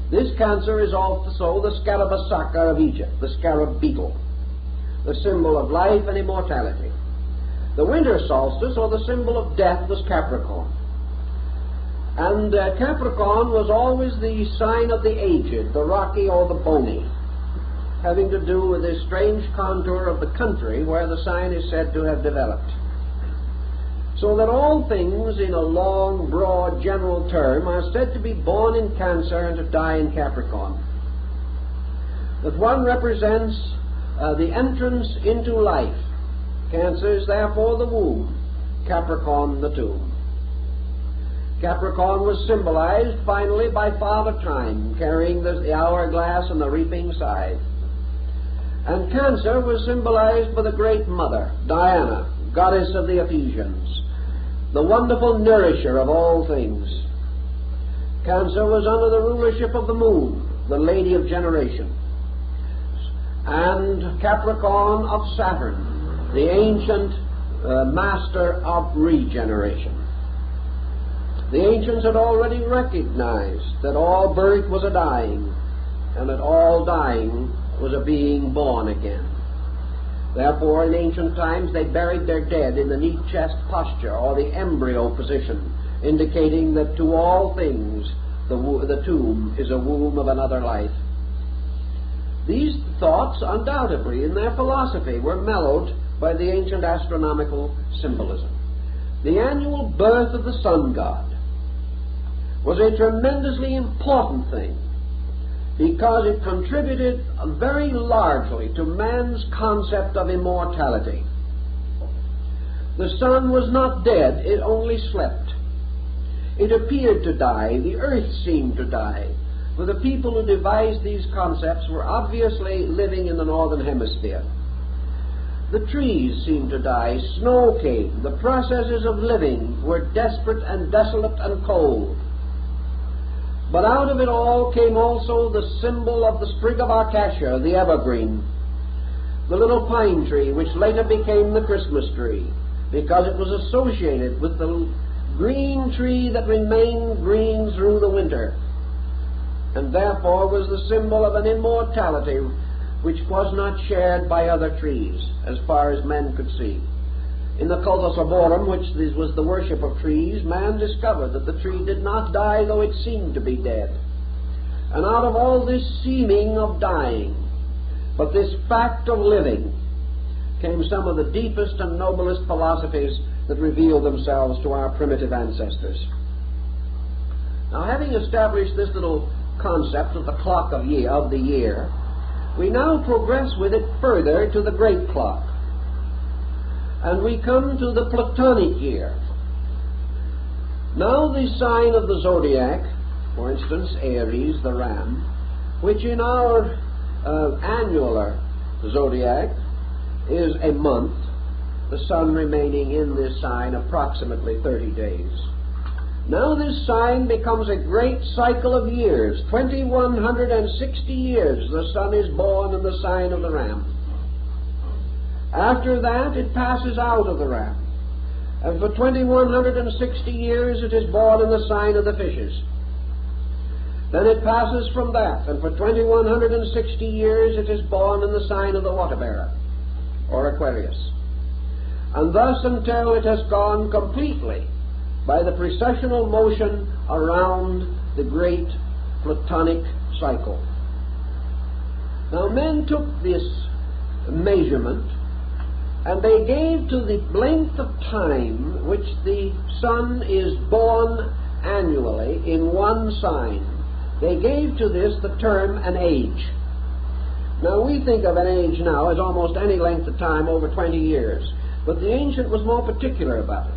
This Cancer is also the Scarabassaka of Egypt, the scarab beetle, the symbol of life and immortality. The winter solstice, or the symbol of death, was Capricorn. And Capricorn was always the sign of the aged, the rocky or the bony, having to do with the strange contour of the country where the sign is said to have developed. So that all things, in a long, broad, general term, are said to be born in Cancer and to die in Capricorn. That one represents the entrance into life. Cancer is therefore the womb, Capricorn the tomb. Capricorn was symbolized finally by Father Time, carrying the hourglass and the reaping scythe. And Cancer was symbolized by the great mother, Diana, goddess of the Ephesians, the wonderful nourisher of all things. Cancer was under the rulership of the moon, the lady of generation, and Capricorn of Saturn, the ancient master of regeneration. The ancients had already recognized that all birth was a dying, and that all dying was a being born again. Therefore, in ancient times, they buried their dead in the neat chest posture, or the embryo position, indicating that to all things the tomb is a womb of another life. These thoughts, undoubtedly, in their philosophy, were mellowed by the ancient astronomical symbolism. The annual birth of the sun god was a tremendously important thing, because it contributed very largely to man's concept of immortality. The sun was not dead, it only slept. It appeared to die, the earth seemed to die, for the people who devised these concepts were obviously living in the northern hemisphere. The trees seemed to die, snow came, the processes of living were desperate and desolate and cold. But out of it all came also the symbol of the sprig of acacia, the evergreen, the little pine tree, which later became the Christmas tree, because it was associated with the green tree that remained green through the winter, and therefore was the symbol of an immortality which was not shared by other trees, as far as men could see. In the cultus arborum, which was the worship of trees, man discovered that the tree did not die, though it seemed to be dead. And out of all this seeming of dying, but this fact of living, came some of the deepest and noblest philosophies that revealed themselves to our primitive ancestors. Now, having established this little concept of the clock of the year, we now progress with it further to the great clock. And we come to the Platonic year. Now the sign of the zodiac, for instance, Aries, the ram, which in our annular zodiac is a month, the sun remaining in this sign approximately 30 days. Now this sign becomes a great cycle of years. 2160 years the sun is born in the sign of the ram. After that it passes out of the ram, and for 2160 years it is born in the sign of the fishes. Then it passes from that, and for 2160 years it is born in the sign of the water bearer, or Aquarius. And thus until it has gone completely by the precessional motion around the great Platonic cycle. Now men took this measurement and they gave to the length of time which the sun is born annually in one sign, they gave to this the term an age. Now we think of an age now as almost any length of time over 20 years, but the ancient was more particular about it.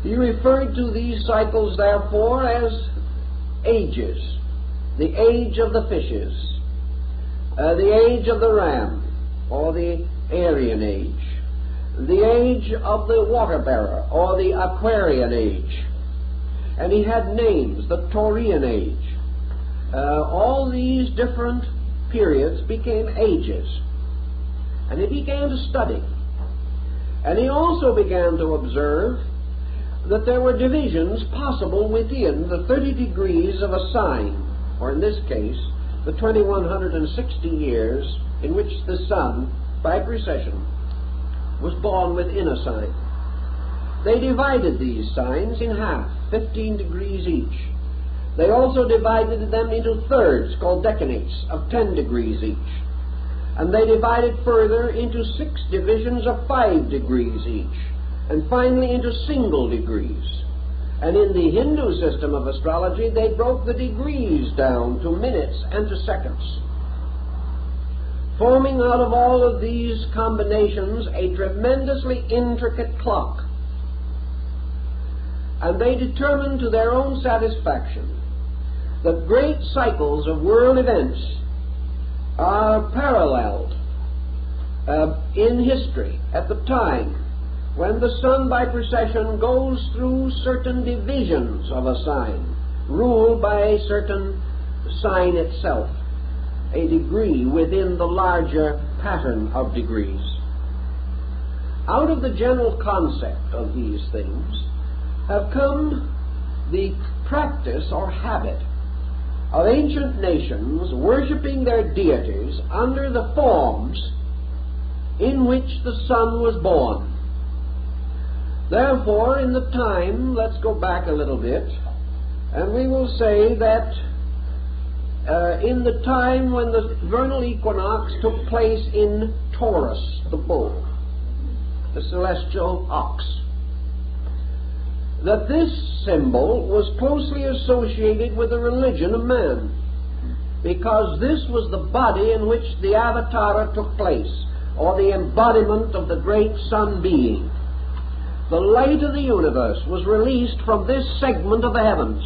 He referred to these cycles, therefore, as ages. The age of the fishes, the age of the ram, or the Aryan age, the age of the water bearer, or the Aquarian age. And he had names, the Taurian age. All these different periods became ages. And he began to study. And he also began to observe that there were divisions possible within the 30 degrees of a sign, or in this case, the 2160 years in which the sun, by precession, was born within a sign. They divided these signs in half, 15 degrees each. They also divided them into thirds, called decanates, of 10 degrees each. And they divided further into 6 divisions of 5 degrees each, and finally into single degrees. And in the Hindu system of astrology, they broke the degrees down to minutes and to seconds, forming out of all of these combinations a tremendously intricate clock. And they determined to their own satisfaction that great cycles of world events are paralleled in history at the time when the sun by precession goes through certain divisions of a sign, ruled by a certain sign itself, a degree within the larger pattern of degrees. Out of the general concept of these things have come the practice or habit of ancient nations worshipping their deities under the forms in which the sun was born. Therefore, in the time, let's go back a little bit, and we will say that in the time when the vernal equinox took place in Taurus, the bull, the celestial ox, that this symbol was closely associated with the religion of man. because this was the body in which the Avatara took place, or the embodiment of the great Sun being. The light of the universe was released from this segment of the heavens,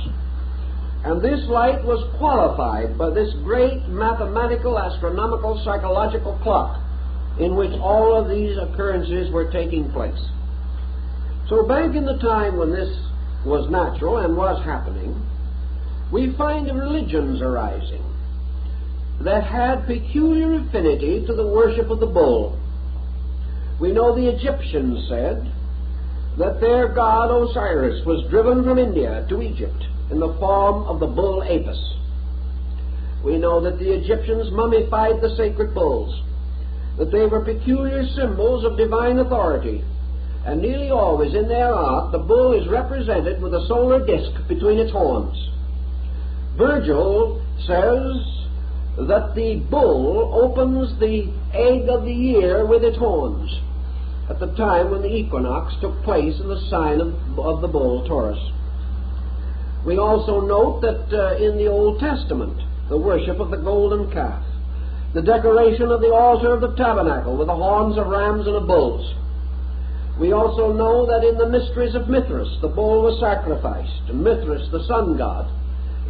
and this light was qualified by this great mathematical, astronomical, psychological clock in which all of these occurrences were taking place. So back in the time when this was natural and was happening, we find religions arising that had peculiar affinity to the worship of the bull. We know the Egyptians said that their god Osiris was driven from India to Egypt in the form of the bull Apis. We know that the Egyptians mummified the sacred bulls, that they were peculiar symbols of divine authority, and nearly always in their art the bull is represented with a solar disk between its horns. Virgil says that the bull opens the egg of the year with its horns at the time when the equinox took place in the sign of the bull Taurus. We also note that in the Old Testament, the worship of the golden calf, the decoration of the altar of the tabernacle with the horns of rams and of bulls. We also know that in the mysteries of Mithras, the bull was sacrificed, and Mithras, the sun god,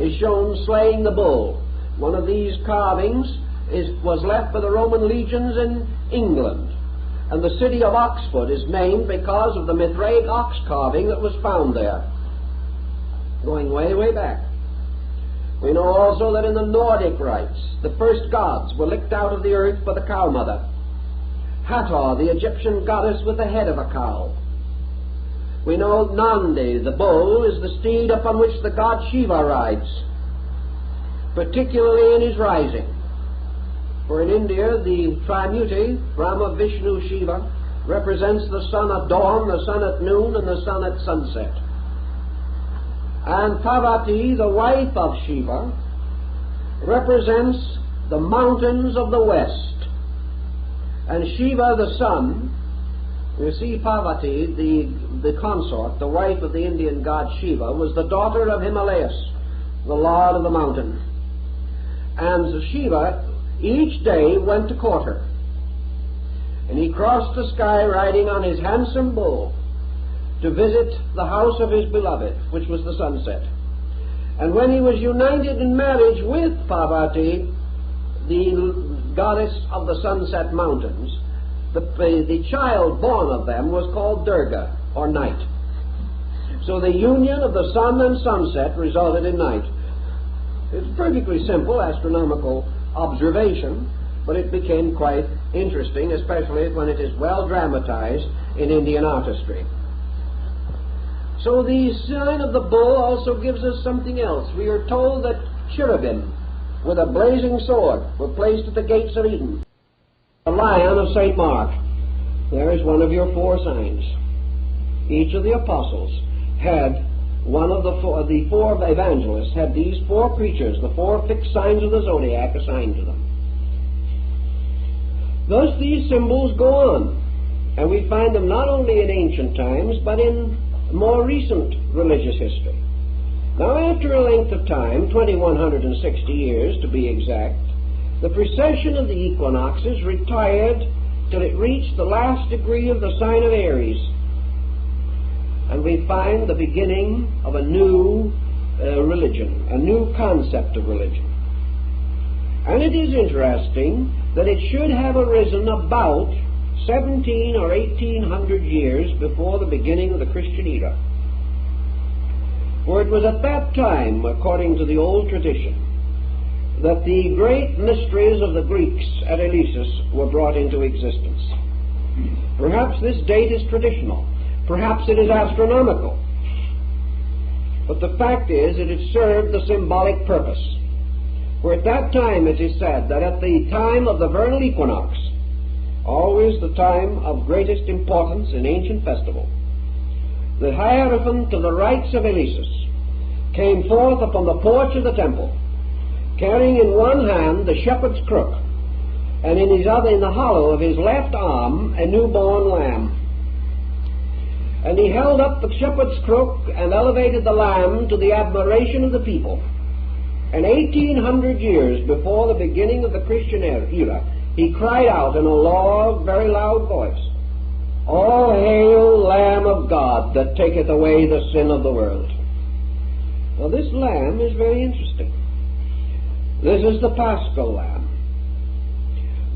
is shown slaying the bull. One of these carvings was left by the Roman legions in England, and the city of Oxford is named because of the Mithraic ox carving that was found there, going way, way back. We know also that in the Nordic rites, the first gods were licked out of the earth by the cow mother. Hathor, the Egyptian goddess with the head of a cow. We know Nandi, the bull, is the steed upon which the god Shiva rides, particularly in his rising. For in India, the Trimuti, Brahma, Vishnu, Shiva, represents the sun at dawn, the sun at noon, and the sun at sunset. And Parvati, the wife of Shiva, represents the mountains of the west. And Shiva, the sun, you see Parvati, the consort, the wife of the Indian god Shiva, was the daughter of Himalayas, the lord of the mountain. And Shiva each day went to court her. And he crossed the sky riding on his handsome bull to visit the house of his beloved, which was the sunset. And when he was united in marriage with Parvati, the goddess of the sunset mountains, the child born of them was called Durga, or night. So the union of the sun and sunset resulted in night. It's a perfectly simple astronomical observation, but it became quite interesting, especially when it is well dramatized in Indian artistry. So the sign of the bull also gives us something else. We are told that cherubim with a blazing sword were placed at the gates of Eden. The lion of St. Mark. There is one of your four signs. Each of the apostles had one of the four evangelists had these four creatures, the four fixed signs of the zodiac, assigned to them. Thus these symbols go on, and we find them not only in ancient times, but in more recent religious history. Now, after a length of time, 2160 years to be exact, the precession of the equinoxes retired till it reached the last degree of the sign of Aries, and we find the beginning of a new religion, a new concept of religion. And it is interesting that it should have arisen about 17 or 1800 years before the beginning of the Christian era. For it was at that time, according to the old tradition, that the great mysteries of the Greeks at Eleusis were brought into existence. Perhaps this date is traditional. Perhaps it is astronomical. But the fact is, it had served the symbolic purpose. For at that time it is said that at the time of the vernal equinox, always the time of greatest importance in ancient festival, the Hierophant of the rites of Eleusis came forth upon the porch of the temple, carrying in one hand the shepherd's crook, and in his other, in the hollow of his left arm, a newborn lamb. And he held up the shepherd's crook and elevated the lamb to the admiration of the people. And 1800 years before the beginning of the Christian era, he cried out in a loud, very loud voice, "All hail, Lamb of God, that taketh away the sin of the world." Now this lamb is very interesting. This is the Paschal Lamb.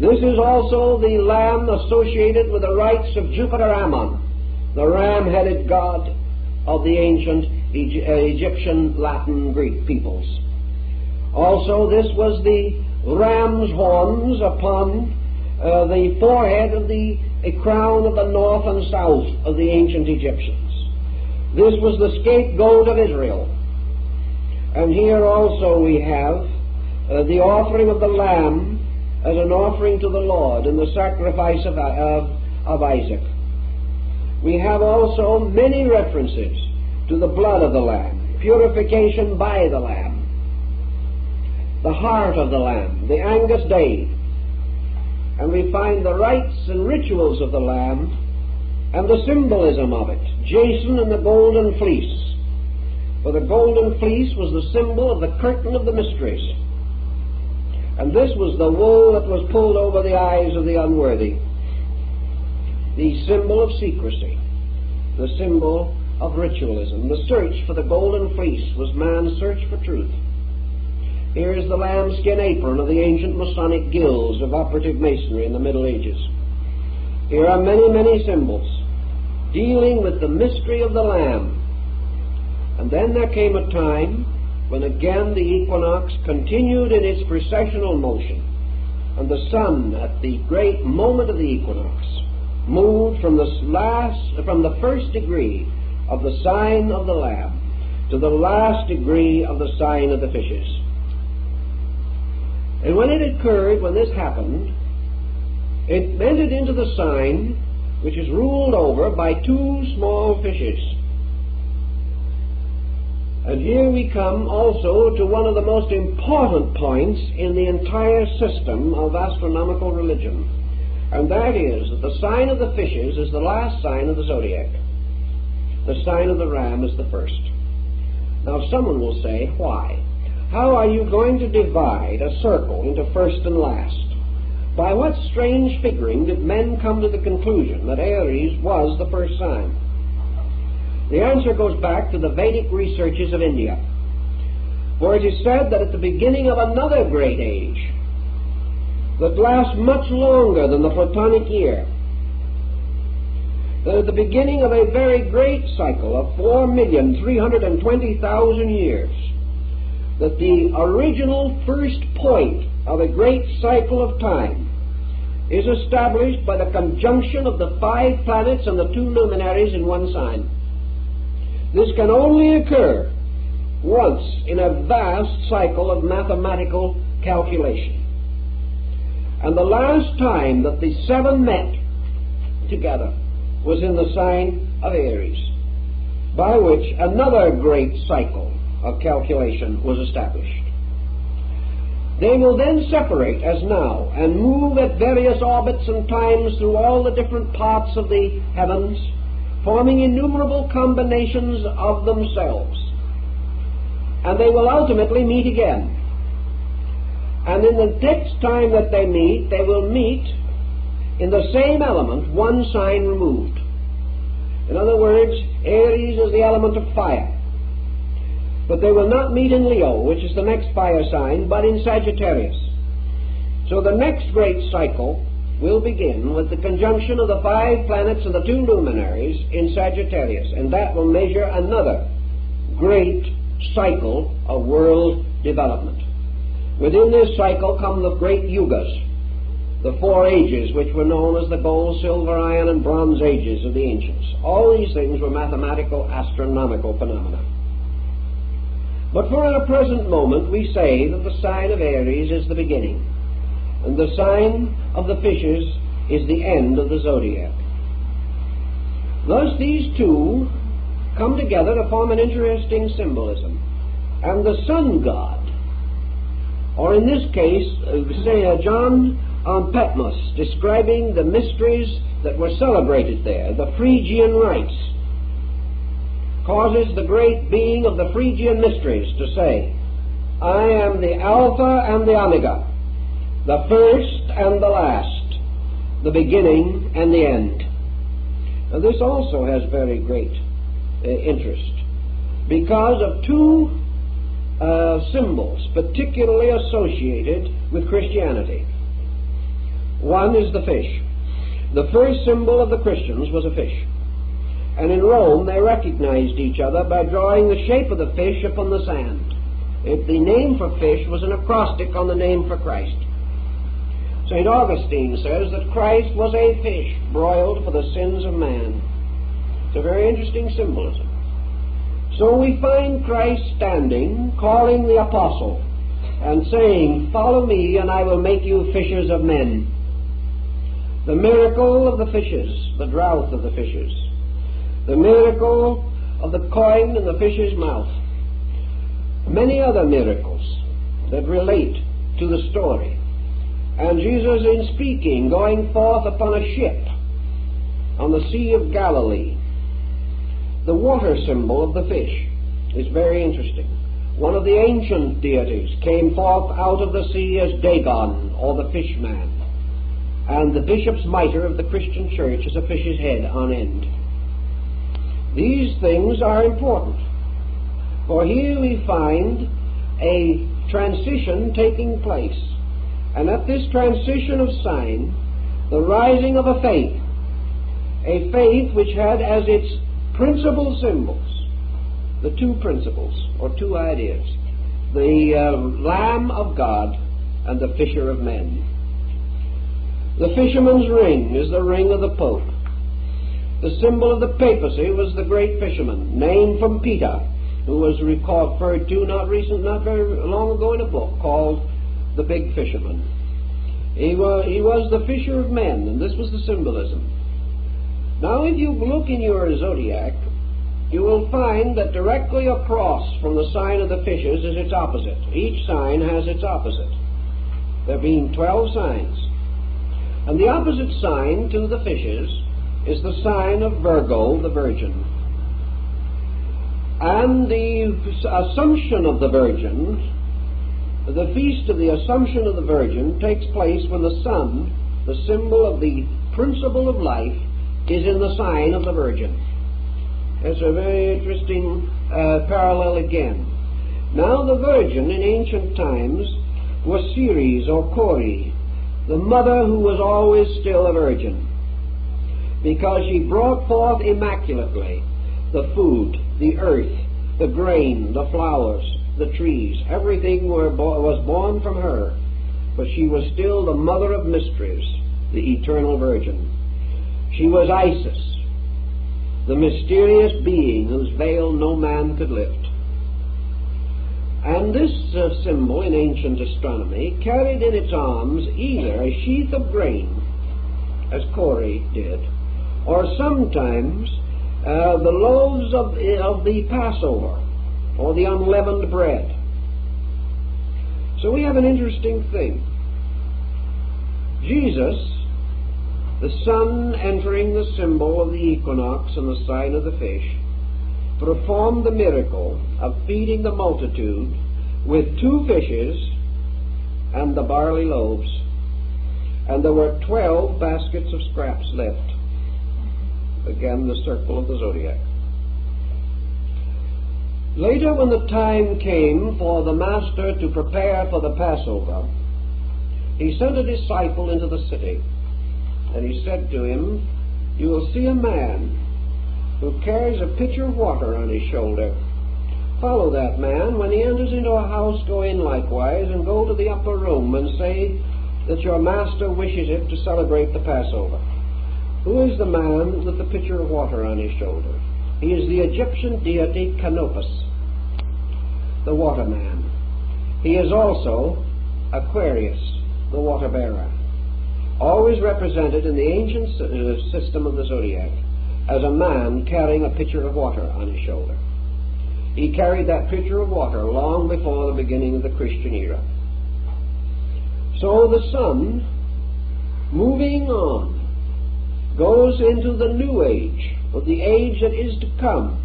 This is also the lamb associated with the rites of Jupiter Ammon, the ram-headed god of the ancient Egyptian, Latin, Greek peoples. Also, this was the ram's horns upon the forehead of the crown of the north and south of the ancient Egyptians. This was the scapegoat of Israel. And here also we have the offering of the lamb as an offering to the Lord in the sacrifice of Isaac. We have also many references to the blood of the lamb, purification by the lamb, the heart of the lamb, the Angus Day. And we find the rites and rituals of the lamb and the symbolism of it, Jason and the golden fleece. For the golden fleece was the symbol of the curtain of the mysteries. And this was the wool that was pulled over the eyes of the unworthy. The symbol of secrecy, the symbol of ritualism. The search for the golden fleece was man's search for truth. Here is the lambskin apron of the ancient Masonic guilds of operative masonry in the Middle Ages. Here are many, many symbols dealing with the mystery of the Lamb. And then there came a time when again the equinox continued in its precessional motion, and the sun, at the great moment of the equinox, moved from the first degree of the sign of the Lamb to the last degree of the sign of the fishes. And when it occurred, when this happened, it entered into the sign which is ruled over by two small fishes. And here we come also to one of the most important points in the entire system of astronomical religion, and that is that the sign of the fishes is the last sign of the zodiac. The sign of the ram is the first. Now someone will say, why? How are you going to divide a circle into first and last? By what strange figuring did men come to the conclusion that Aries was the first sign? The answer goes back to the Vedic researches of India, where it is said that at the beginning of another great age that lasts much longer than the Platonic year, that at the beginning of a very great cycle of 4,320,000 years, that the original first point of a great cycle of time is established by the conjunction of the 5 planets and the 2 luminaries in one sign. This can only occur once in a vast cycle of mathematical calculation. And the last time that the 7 met together was in the sign of Aries, by which another great cycle of calculation was established. They will then separate as now and move at various orbits and times through all the different parts of the heavens, forming innumerable combinations of themselves. And they will ultimately meet again. And in the next time that they will meet in the same element, one sign removed. In other words, Aries is the element of fire. But they will not meet in Leo, which is the next fire sign, but in Sagittarius. So the next great cycle will begin with the conjunction of the 5 planets and the 2 luminaries in Sagittarius, and that will measure another great cycle of world development. Within this cycle come the great yugas, the 4 ages which were known as the gold, silver, iron, and bronze ages of the ancients. All these things were mathematical, astronomical phenomena. But for our present moment we say that the sign of Aries is the beginning, and the sign of the fishes is the end of the zodiac. Thus these two come together to form an interesting symbolism. And the sun god, or in this case, John on Patmos, describing the mysteries that were celebrated there, the Phrygian rites, causes the great being of the Phrygian mysteries to say I am the Alpha and the Omega, the first and the last, the beginning and the end. Now, this also has very great interest because of two symbols particularly associated with Christianity. One is the fish. The first symbol of the Christians was a fish. And in Rome they recognized each other by drawing the shape of the fish upon the sand. The name for fish was an acrostic on the name for Christ. St. Augustine says that Christ was a fish broiled for the sins of man. It's a very interesting symbolism. So we find Christ standing, calling the apostle, and saying, "Follow me, and I will make you fishers of men." The miracle of the fishes, the drought of the fishes, the miracle of the coin in the fish's mouth, many other miracles that relate to the story. And Jesus, in speaking, going forth upon a ship on the Sea of Galilee, the water symbol of the fish is very interesting. One of the ancient deities came forth out of the sea as Dagon, or the fish man. And the bishop's mitre of the Christian church is a fish's head on end. These things are important, for here we find a transition taking place. And at this transition of sign, the rising of a faith which had as its principal symbols the two principles, or two ideas, the Lamb of God and the Fisher of men. The fisherman's ring is the ring of the Pope. The symbol of the papacy was the great fisherman, named from Peter, who was referred to not very long ago in a book called The Big Fisherman. He was the fisher of men, and this was the symbolism. Now, if you look in your zodiac, you will find that directly across from the sign of the fishes is its opposite. Each sign has its opposite, there being 12 signs. And the opposite sign to the fishes is the sign of Virgo, the Virgin. And the Assumption of the Virgin, the feast of the Assumption of the Virgin, takes place when the sun, the symbol of the principle of life, is in the sign of the Virgin. It's a very interesting parallel again. Now, the Virgin in ancient times was Ceres or Cori, the mother who was always still a virgin, because she brought forth immaculately the food, the earth, the grain, the flowers, the trees. Everything was born from her, but she was still the mother of mysteries, the eternal Virgin. She was Isis, the mysterious being whose veil no man could lift. And this symbol in ancient astronomy carried in its arms either a sheath of grain, as Cori did, or sometimes the loaves of the Passover, or the unleavened bread. So we have an interesting thing. Jesus, the sun entering the symbol of the equinox and the sign of the fish, performed the miracle of feeding the multitude with 2 fishes and the barley loaves. And there were 12 baskets of scraps left. Again, the circle of the zodiac. Later, when the time came for the master to prepare for the Passover, he sent a disciple into the city, and he said to him, "You will see a man who carries a pitcher of water on his shoulder. Follow that man. When he enters into a house, go in likewise, and go to the upper room and say that your master wishes it to celebrate the Passover." Who is the man with the pitcher of water on his shoulder? He is the Egyptian deity Canopus, the water man. He is also Aquarius, the water bearer, always represented in the ancient system of the zodiac as a man carrying a pitcher of water on his shoulder. He carried that pitcher of water long before the beginning of the Christian era. So the sun, moving on, goes into the new age, or the age that is to come,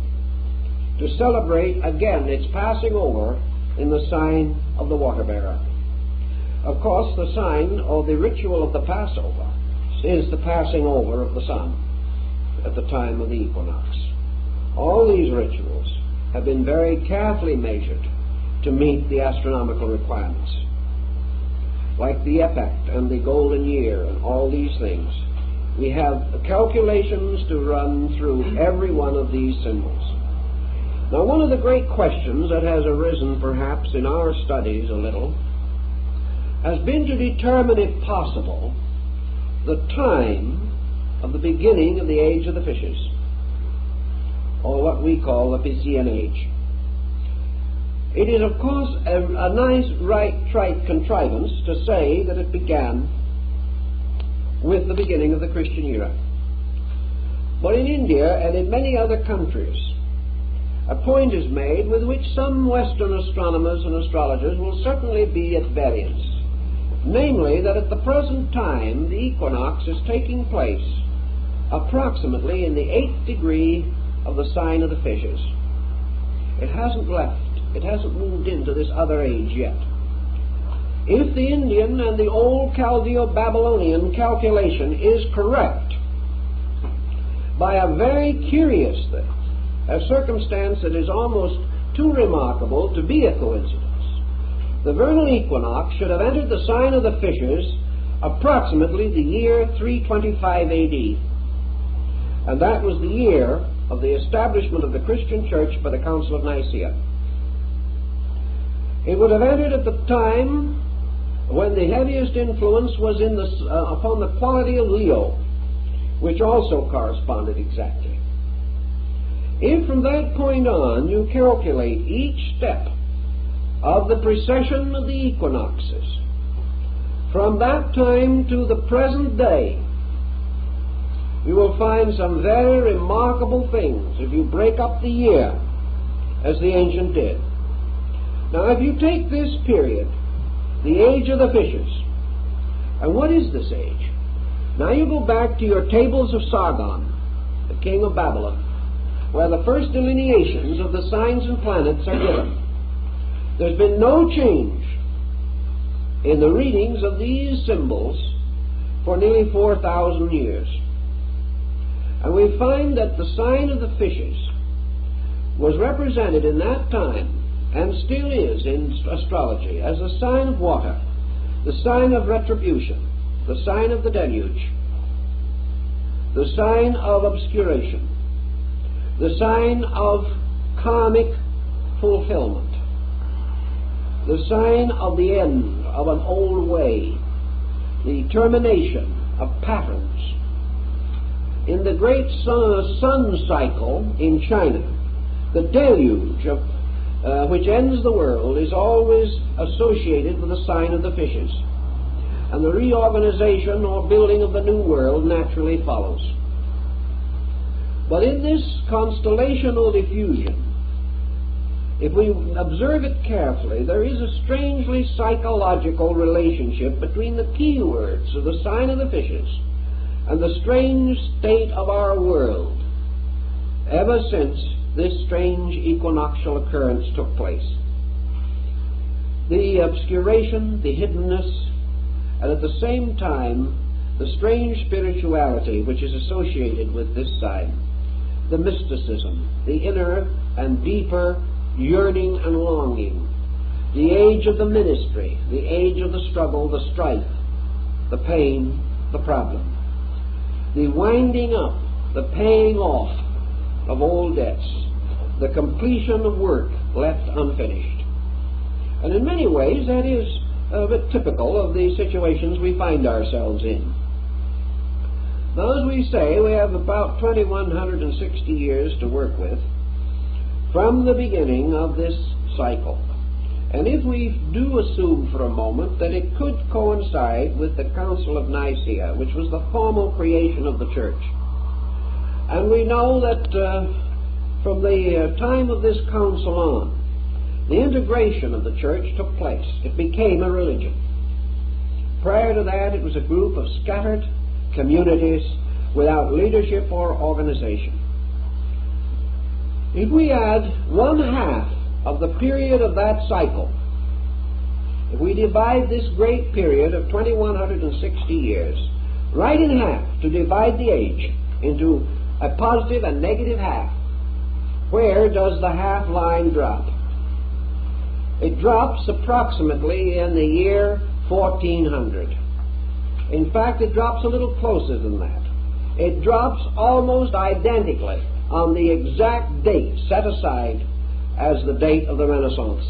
to celebrate again its passing over in the sign of the water bearer. Of course, the sign or the ritual of the Passover is the passing over of the sun at the time of the equinox. All these rituals have been very carefully measured to meet the astronomical requirements, like the epoch and the golden year and all these things. We have calculations to run through every one of these symbols. Now, one of the great questions that has arisen perhaps in our studies a little has been to determine, if possible, the time of the beginning of the age of the fishes, or what we call the Piscean age. It is, of course, a nice, trite contrivance to say that it began with the beginning of the Christian era. But in India and in many other countries, a point is made with which some Western astronomers and astrologers will certainly be at variance, namely that at the present time the equinox is taking place approximately in the 8th degree of the sign of the fishes. It hasn't left. It hasn't moved into this other age yet. If the Indian and the old Chaldeo-Babylonian calculation is correct, by a very curious thing, a circumstance that is almost too remarkable to be a coincidence, the vernal equinox should have entered the sign of the fishes approximately the year 325 AD. And that was the year of the establishment of the Christian Church by the Council of Nicaea. It would have entered at the time when the heaviest influence was upon the quality of Leo, which also corresponded exactly. If from that point on you calculate each step of the precession of the equinoxes, from that time to the present day, you will find some very remarkable things if you break up the year as the ancient did. Now, if you take this period, the age of the fishes, and what is this age? Now you go back to your tables of Sargon, the king of Babylon, where the first delineations of the signs and planets are given. There's been no change in the readings of these symbols for nearly 4,000 years. And we find that the sign of the fishes was represented in that time, and still is in astrology, as a sign of water, the sign of retribution, the sign of the deluge, the sign of obscuration, the sign of karmic fulfillment, the sign of the end of an old way, the termination of patterns. In the great sun cycle in China, the deluge which ends the world is always associated with the sign of the fishes, and the reorganization or building of the new world naturally follows. But in this constellational diffusion, if we observe it carefully, there is a strangely psychological relationship between the key words of the sign of the fishes and the strange state of our world ever since this strange equinoctial occurrence took place. The obscuration, the hiddenness, and at the same time the strange spirituality which is associated with this sign, the mysticism, the inner and deeper yearning and longing, the age of the ministry, the age of the struggle, the strife, the pain, the problem, the winding up, the paying off of old debts, the completion of work left unfinished. And in many ways that is a bit typical of the situations we find ourselves in. Now, as we say, we have about 2,160 years to work with from the beginning of this cycle. And if we do assume for a moment that it could coincide with the Council of Nicaea, which was the formal creation of the Church, and we know that from the time of this council on, the integration of the Church took place. It became a religion. Prior to that, it was a group of scattered communities without leadership or organization. If we add 1/2 of the period of that cycle, if we divide this great period of 2160 years right in half, to divide the age into a positive and negative half, where does the half line drop? It drops approximately in the year 1400. In fact, it drops a little closer than that. It drops almost identically on the exact date set aside as the date of the Renaissance,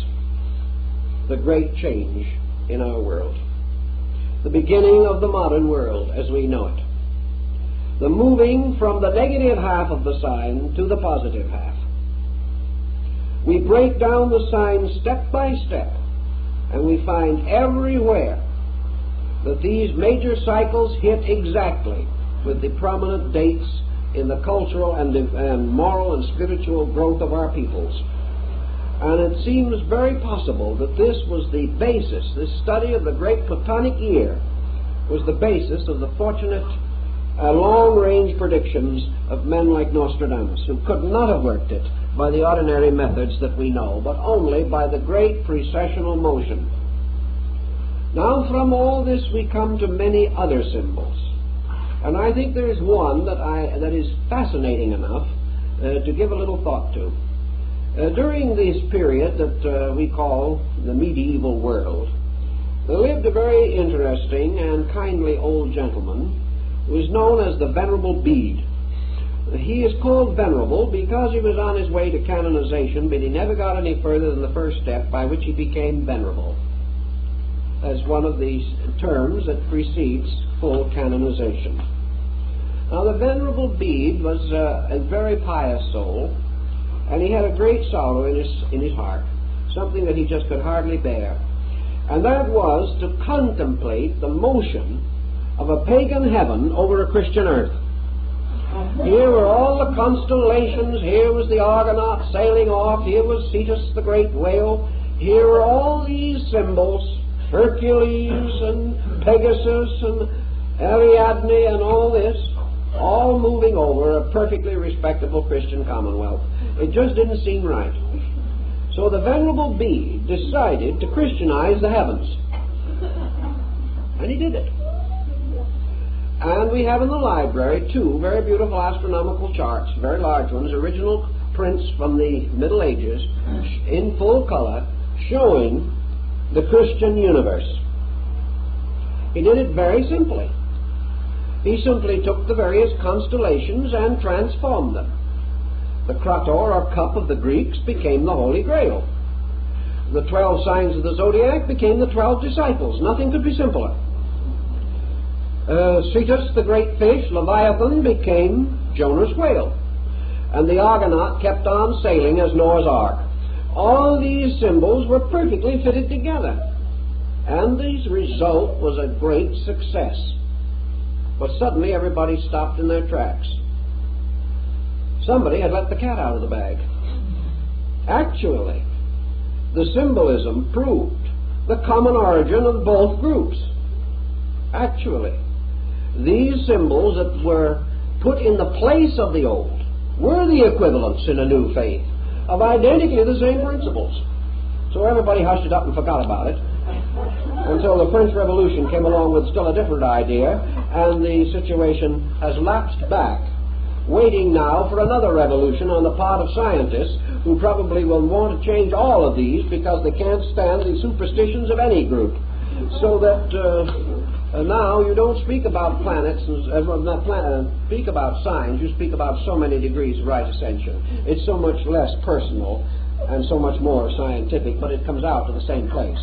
the great change in our world, the beginning of the modern world as we know it, the moving from the negative half of the sign to the positive half. We break down the signs step by step, and we find everywhere that these major cycles hit exactly with the prominent dates in the cultural and moral and spiritual growth of our peoples. And it seems very possible that this was the basis, this study of the great Platonic year was the basis of the fortunate long-range predictions of men like Nostradamus, who could not have worked it by the ordinary methods that we know, but only by the great precessional motion. Now from all this we come to many other symbols. And I think there is one that is fascinating enough to give a little thought to. During this period that we call the medieval world, there lived a very interesting and kindly old gentleman who was known as the Venerable Bede. He is called venerable because he was on his way to canonization, but he never got any further than the first step, by which he became venerable, as one of these terms that precedes full canonization. Now, the Venerable Bede was a very pious soul, and he had a great sorrow in his heart, something that he just could hardly bear, and that was to contemplate the motion of a pagan heaven over a Christian earth. Here were all the constellations, here was the Argonaut sailing off, here was Cetus the great whale, here were all these symbols, Hercules and Pegasus and Ariadne and all this, all moving over a perfectly respectable Christian commonwealth. It just didn't seem right. So the Venerable Bede decided to Christianize the heavens. And he did it. And we have in the library two very beautiful astronomical charts, very large ones, original prints from the Middle Ages, in full color, showing the Christian universe. He did it very simply. He simply took the various constellations and transformed them. The Krator, or cup of the Greeks, became the Holy Grail. The 12 signs of the zodiac became the 12 disciples. Nothing could be simpler. Cetus, the great fish, Leviathan, became Jonah's whale. And the Argonaut kept on sailing as Noah's Ark. All these symbols were perfectly fitted together. And the result was a great success. But suddenly everybody stopped in their tracks. Somebody had let the cat out of the bag. Actually, the symbolism proved the common origin of both groups. Actually, these symbols that were put in the place of the old were the equivalents in a new faith of identically the same principles. So everybody hushed it up and forgot about it until the French Revolution came along with still a different idea, and the situation has lapsed back, waiting now for another revolution on the part of scientists who probably will want to change all of these because they can't stand the superstitions of any group. So that now you don't speak about planets, speak about signs, you speak about so many degrees of right ascension. It's so much less personal and so much more scientific, but it comes out to the same place.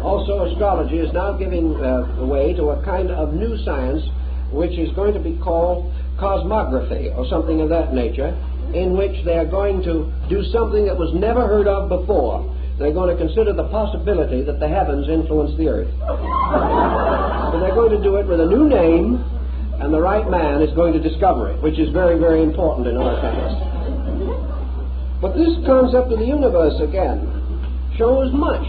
Also, astrology is now giving way to a kind of new science which is going to be called cosmography or something of that nature, in which they are going to do something that was never heard of before. They're going to consider the possibility that the heavens influence the earth. But they're going to do it with a new name, and the right man is going to discover it, which is very, very important in our times. But this concept of the universe, again, shows much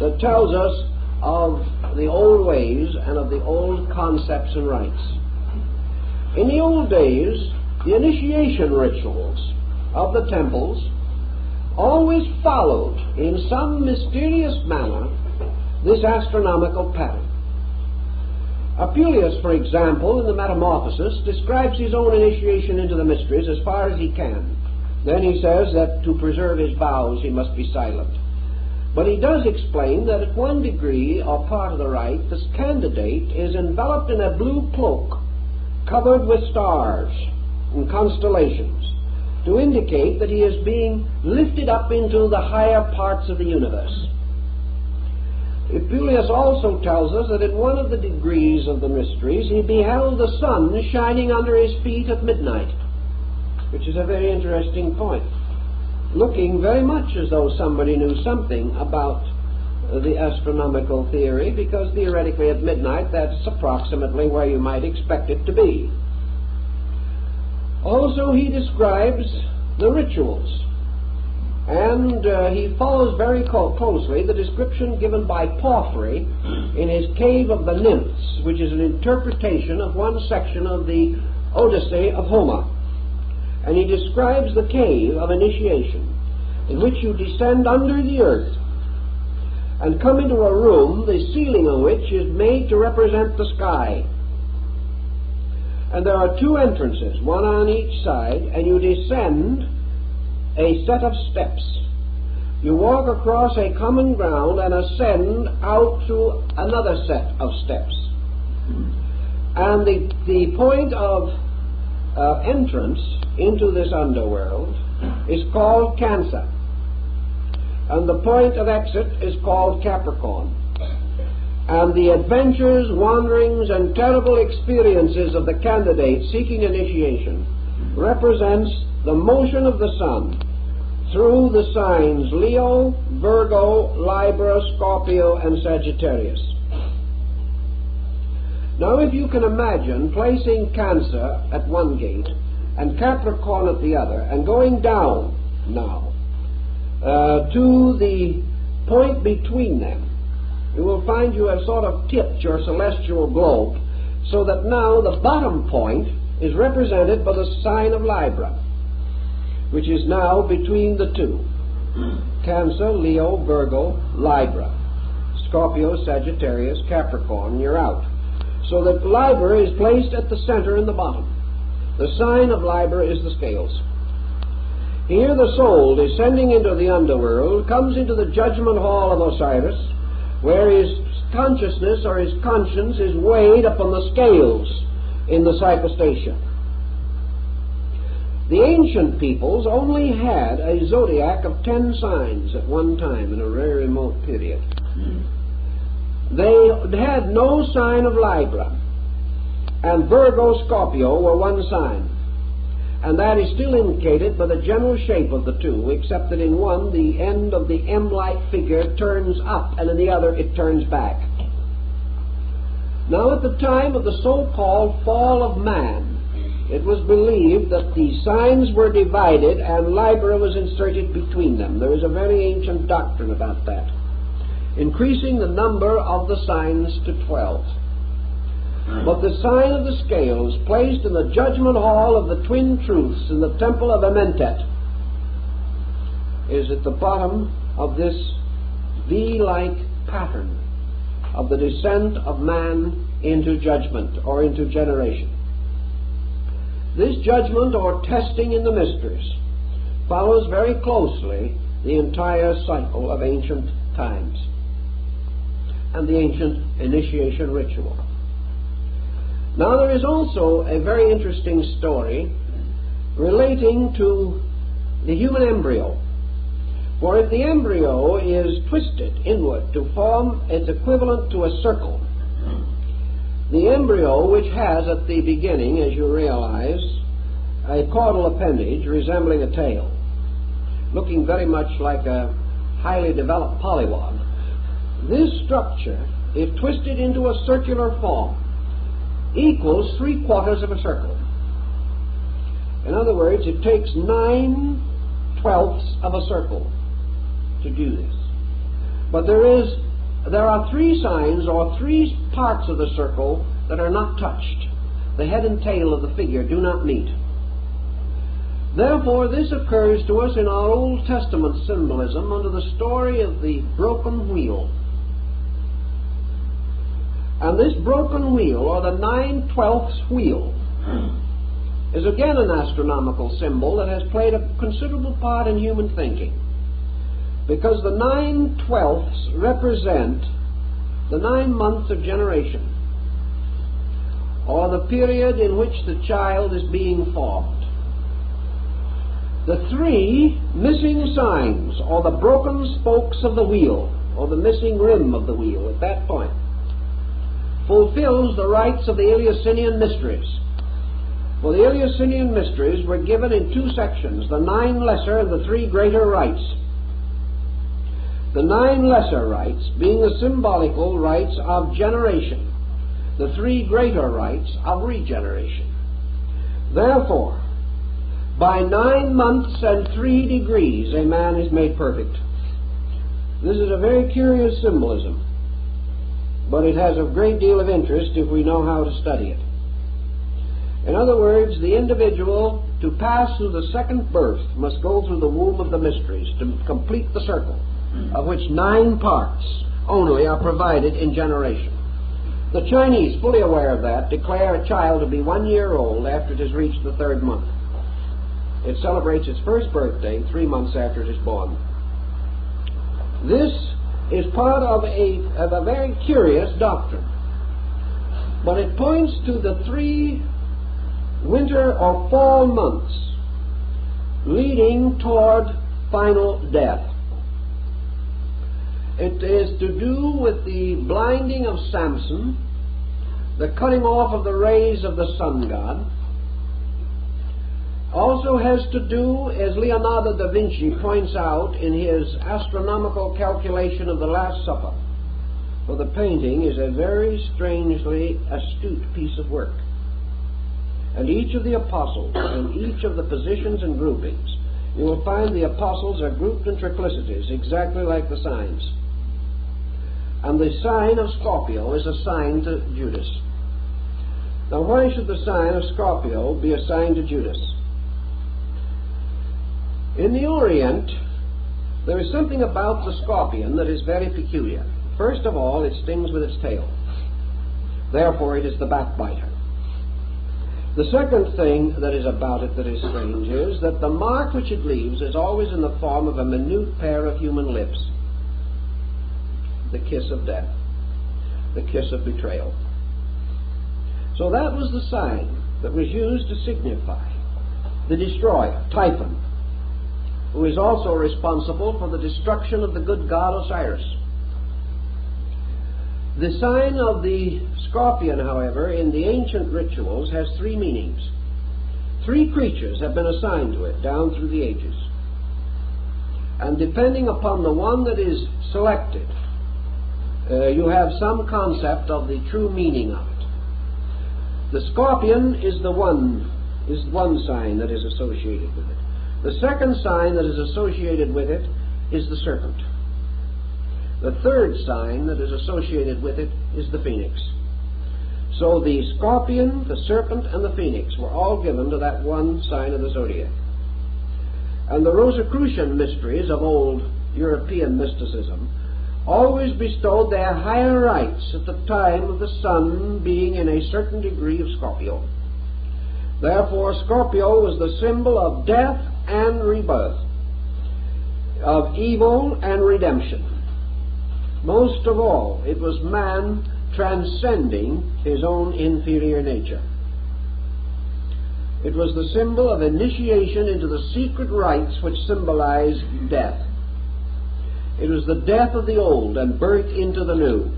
that tells us of the old ways and of the old concepts and rites. In the old days, the initiation rituals of the temples always followed in some mysterious manner this astronomical pattern. Apuleius, for example, in the Metamorphosis, describes his own initiation into the mysteries as far as he can. Then he says that to preserve his vows he must be silent. But he does explain that at one degree or part of the rite, this candidate is enveloped in a blue cloak covered with stars and constellations to indicate that he is being lifted up into the higher parts of the universe. Apuleius also tells us that in one of the degrees of the mysteries he beheld the sun shining under his feet at midnight, which is a very interesting point, looking very much as though somebody knew something about the astronomical theory, because theoretically at midnight that's approximately where you might expect it to be. Also he describes the rituals, and he follows very closely the description given by Porphyry in his Cave of the Nymphs, which is an interpretation of one section of the Odyssey of Homer. And he describes the cave of initiation, in which you descend under the earth and come into a room, the ceiling of which is made to represent the sky. And there are two entrances, one on each side, and you descend a set of steps. You walk across a common ground and ascend out to another set of steps. And the point of entrance into this underworld is called Cancer, and the point of exit is called Capricorn. And the adventures, wanderings, and terrible experiences of the candidate seeking initiation represents the motion of the sun through the signs Leo, Virgo, Libra, Scorpio, and Sagittarius. Now, if you can imagine placing Cancer at one gate and Capricorn at the other, and going down now to the point between them, you will find you have sort of tipped your celestial globe, so that now the bottom point is represented by the sign of Libra, which is now between the two. Cancer, Leo, Virgo, Libra, Scorpio, Sagittarius, Capricorn, you're out. So that Libra is placed at the center in the bottom. The sign of Libra is the scales. Here the soul, descending into the underworld, comes into the judgment hall of Osiris, where his consciousness or his conscience is weighed upon the scales in the cyclostatia. The ancient peoples only had a zodiac of 10 signs at one time in a very remote period. They had no sign of Libra, and Virgo, Scorpio were one sign, and that is still indicated by the general shape of the two, except that in one the end of the M-like figure turns up, and in the other it turns back. Now, at the time of the so-called fall of man, it was believed that the signs were divided and Libra was inserted between them. There is a very ancient doctrine about that, increasing the number of the signs to 12. But the sign of the scales, placed in the judgment hall of the twin truths in the temple of Amentet, is at the bottom of this V-like pattern of the descent of man into judgment or into generation. This judgment or testing in the mysteries follows very closely the entire cycle of ancient times and the ancient initiation ritual. Now, there is also a very interesting story relating to the human embryo. For if the embryo is twisted inward to form its equivalent to a circle, the embryo, which has at the beginning, as you realize, a caudal appendage resembling a tail, looking very much like a highly developed pollywog, this structure, if twisted into a circular form, equals 3/4 of a circle. In other words, it takes 9/12 of a circle to do this. But there are 3 signs or 3 parts of the circle that are not touched. The head and tail of the figure do not meet. Therefore, this occurs to us in our Old Testament symbolism under the story of the broken wheel. And this broken wheel, or the 9/12 wheel, is again an astronomical symbol that has played a considerable part in human thinking, because the 9/12 represent the 9 months of generation, or the period in which the child is being formed. The 3 missing signs, or the broken spokes of the wheel, or the missing rim of the wheel at that point, fulfills the rites of the Eleusinian mysteries. For the Eleusinian mysteries were given in 2 sections, the 9 lesser and the 3 greater rites. The 9 lesser rites being the symbolical rites of generation, the 3 greater rites of regeneration. Therefore, by 9 months and 3 degrees a man is made perfect. This is a very curious symbolism, but it has a great deal of interest if we know how to study it. In other words, the individual, to pass through the second birth, must go through the womb of the mysteries to complete the circle, of which 9 parts only are provided in generation. The Chinese, fully aware of that, declare a child to be 1 year old after it has reached the 3rd month. It celebrates its first birthday 3 months after it is born. This is part of a very curious doctrine, but it points to the 3 winter or fall months leading toward final death. It is to do with the blinding of Samson, the cutting off of the rays of the sun god. Also has to do, as Leonardo da Vinci points out in his astronomical calculation of the Last Supper, for the painting is a very strangely astute piece of work. And each of the apostles, and each of the positions and groupings, you will find the apostles are grouped in triplicities, exactly like the signs. And the sign of Scorpio is assigned to Judas. Now, why should the sign of Scorpio be assigned to Judas? In the Orient, there is something about the scorpion that is very peculiar. First of all, it stings with its tail. Therefore, it is the backbiter. The second thing that is about it that is strange is that the mark which it leaves is always in the form of a minute pair of human lips. The kiss of death. The kiss of betrayal. So that was the sign that was used to signify the destroyer, Typhon, who is also responsible for the destruction of the good god Osiris. The sign of the scorpion, however, in the ancient rituals has 3 meanings. 3 creatures have been assigned to it down through the ages. And depending upon the one that is selected, you have some concept of the true meaning of it. The scorpion is one sign that is associated with it. The second sign that is associated with it is the serpent. The third sign that is associated with it is the phoenix. So the scorpion, the serpent, and the phoenix were all given to that one sign of the zodiac. And the Rosicrucian mysteries of old European mysticism always bestowed their higher rites at the time of the sun being in a certain degree of Scorpio. Therefore, Scorpio was the symbol of death and rebirth, of evil and redemption. Most of all, it was man transcending his own inferior nature. It was the symbol of initiation into the secret rites which symbolize death. It was the death of the old and birth into the new.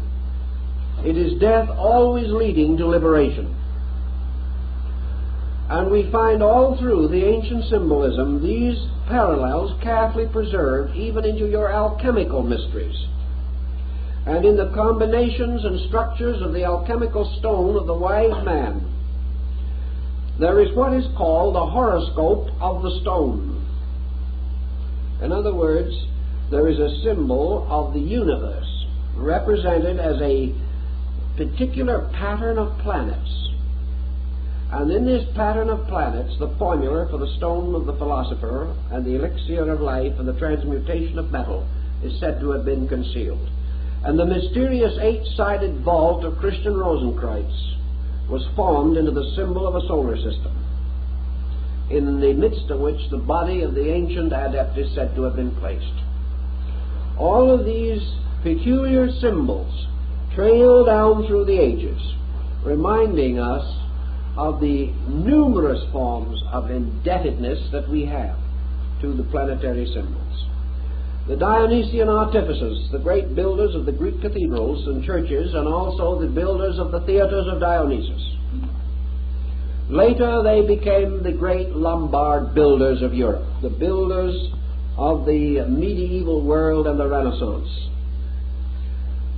It is death always leading to liberation. And we find all through the ancient symbolism these parallels carefully preserved even into your alchemical mysteries. And in the combinations and structures of the alchemical stone of the wise man, there is what is called the horoscope of the stone. In other words, there is a symbol of the universe represented as a particular pattern of planets. And in this pattern of planets, the formula for the stone of the philosopher and the elixir of life and the transmutation of metal is said to have been concealed. And the mysterious eight-sided vault of Christian Rosenkreuz was formed into the symbol of a solar system, in the midst of which the body of the ancient adept is said to have been placed. All of these peculiar symbols trail down through the ages, reminding us of the numerous forms of indebtedness that we have to the planetary symbols. The Dionysian artificers, the great builders of the Greek cathedrals and churches, and also the builders of the theaters of Dionysus. Later they became the great Lombard builders of Europe, the builders of the medieval world and the Renaissance,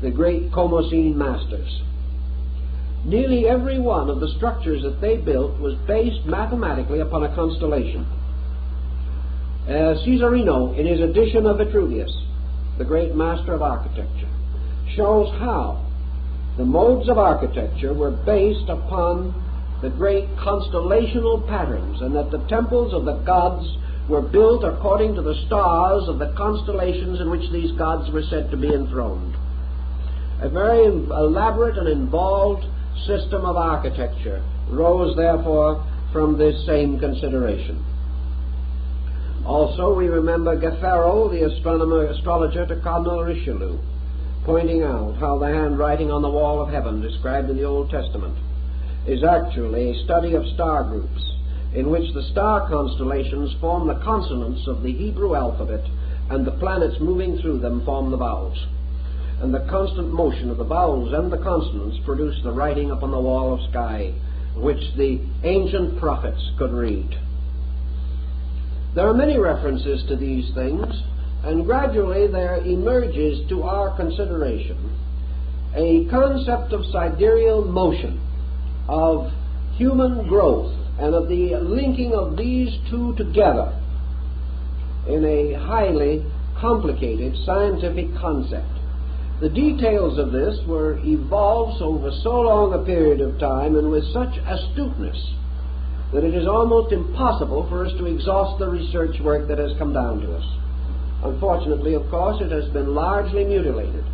the great Comosine masters. Nearly every one of the structures that they built was based mathematically upon a constellation. Caesarino, in his edition of Vitruvius, the great master of architecture, shows how the modes of architecture were based upon the great constellational patterns, and that the temples of the gods were built according to the stars of the constellations in which these gods were said to be enthroned. A very elaborate and involved system of architecture rose therefore from this same consideration. Also we remember Gaffaro, the astrologer to Cardinal Richelieu, pointing out how the handwriting on the wall of heaven described in the Old Testament is actually a study of star groups, in which the star constellations form the consonants of the Hebrew alphabet, and the planets moving through them form the vowels. And the constant motion of the vowels and the consonants produce the writing upon the wall of sky, which the ancient prophets could read. There are many references to these things, and gradually there emerges to our consideration a concept of sidereal motion, of human growth, and of the linking of these two together in a highly complicated scientific concept. The details of this were evolved over so long a period of time and with such astuteness that it is almost impossible for us to exhaust the research work that has come down to us. Unfortunately, of course, it has been largely mutilated,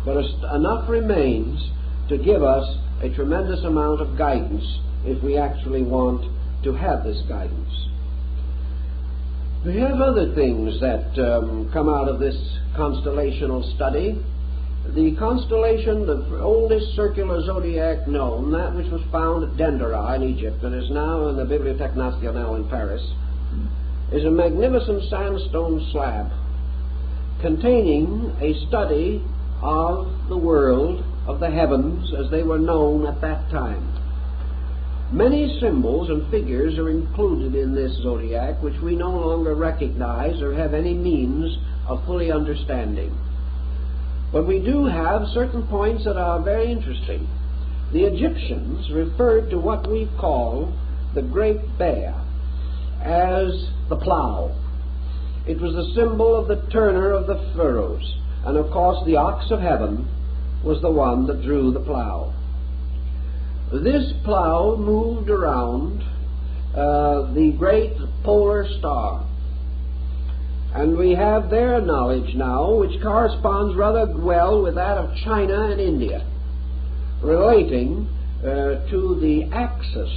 but enough remains to give us a tremendous amount of guidance if we actually want to have this guidance. We have other things that come out of this constellational study. The constellation, the oldest circular zodiac known, that which was found at Dendera in Egypt and is now in the Bibliothèque Nationale in Paris, is a magnificent sandstone slab containing a study of the world, of the heavens as they were known at that time. Many symbols and figures are included in this zodiac which we no longer recognize or have any means of fully understanding. But we do have certain points that are very interesting. The Egyptians referred to what we call the Great Bear as the plow. It was the symbol of the turner of the furrows, and of course the ox of heaven was the one that drew the plow. This plow moved around the great polar star, and we have their knowledge now, which corresponds rather well with that of China and India, relating to the axis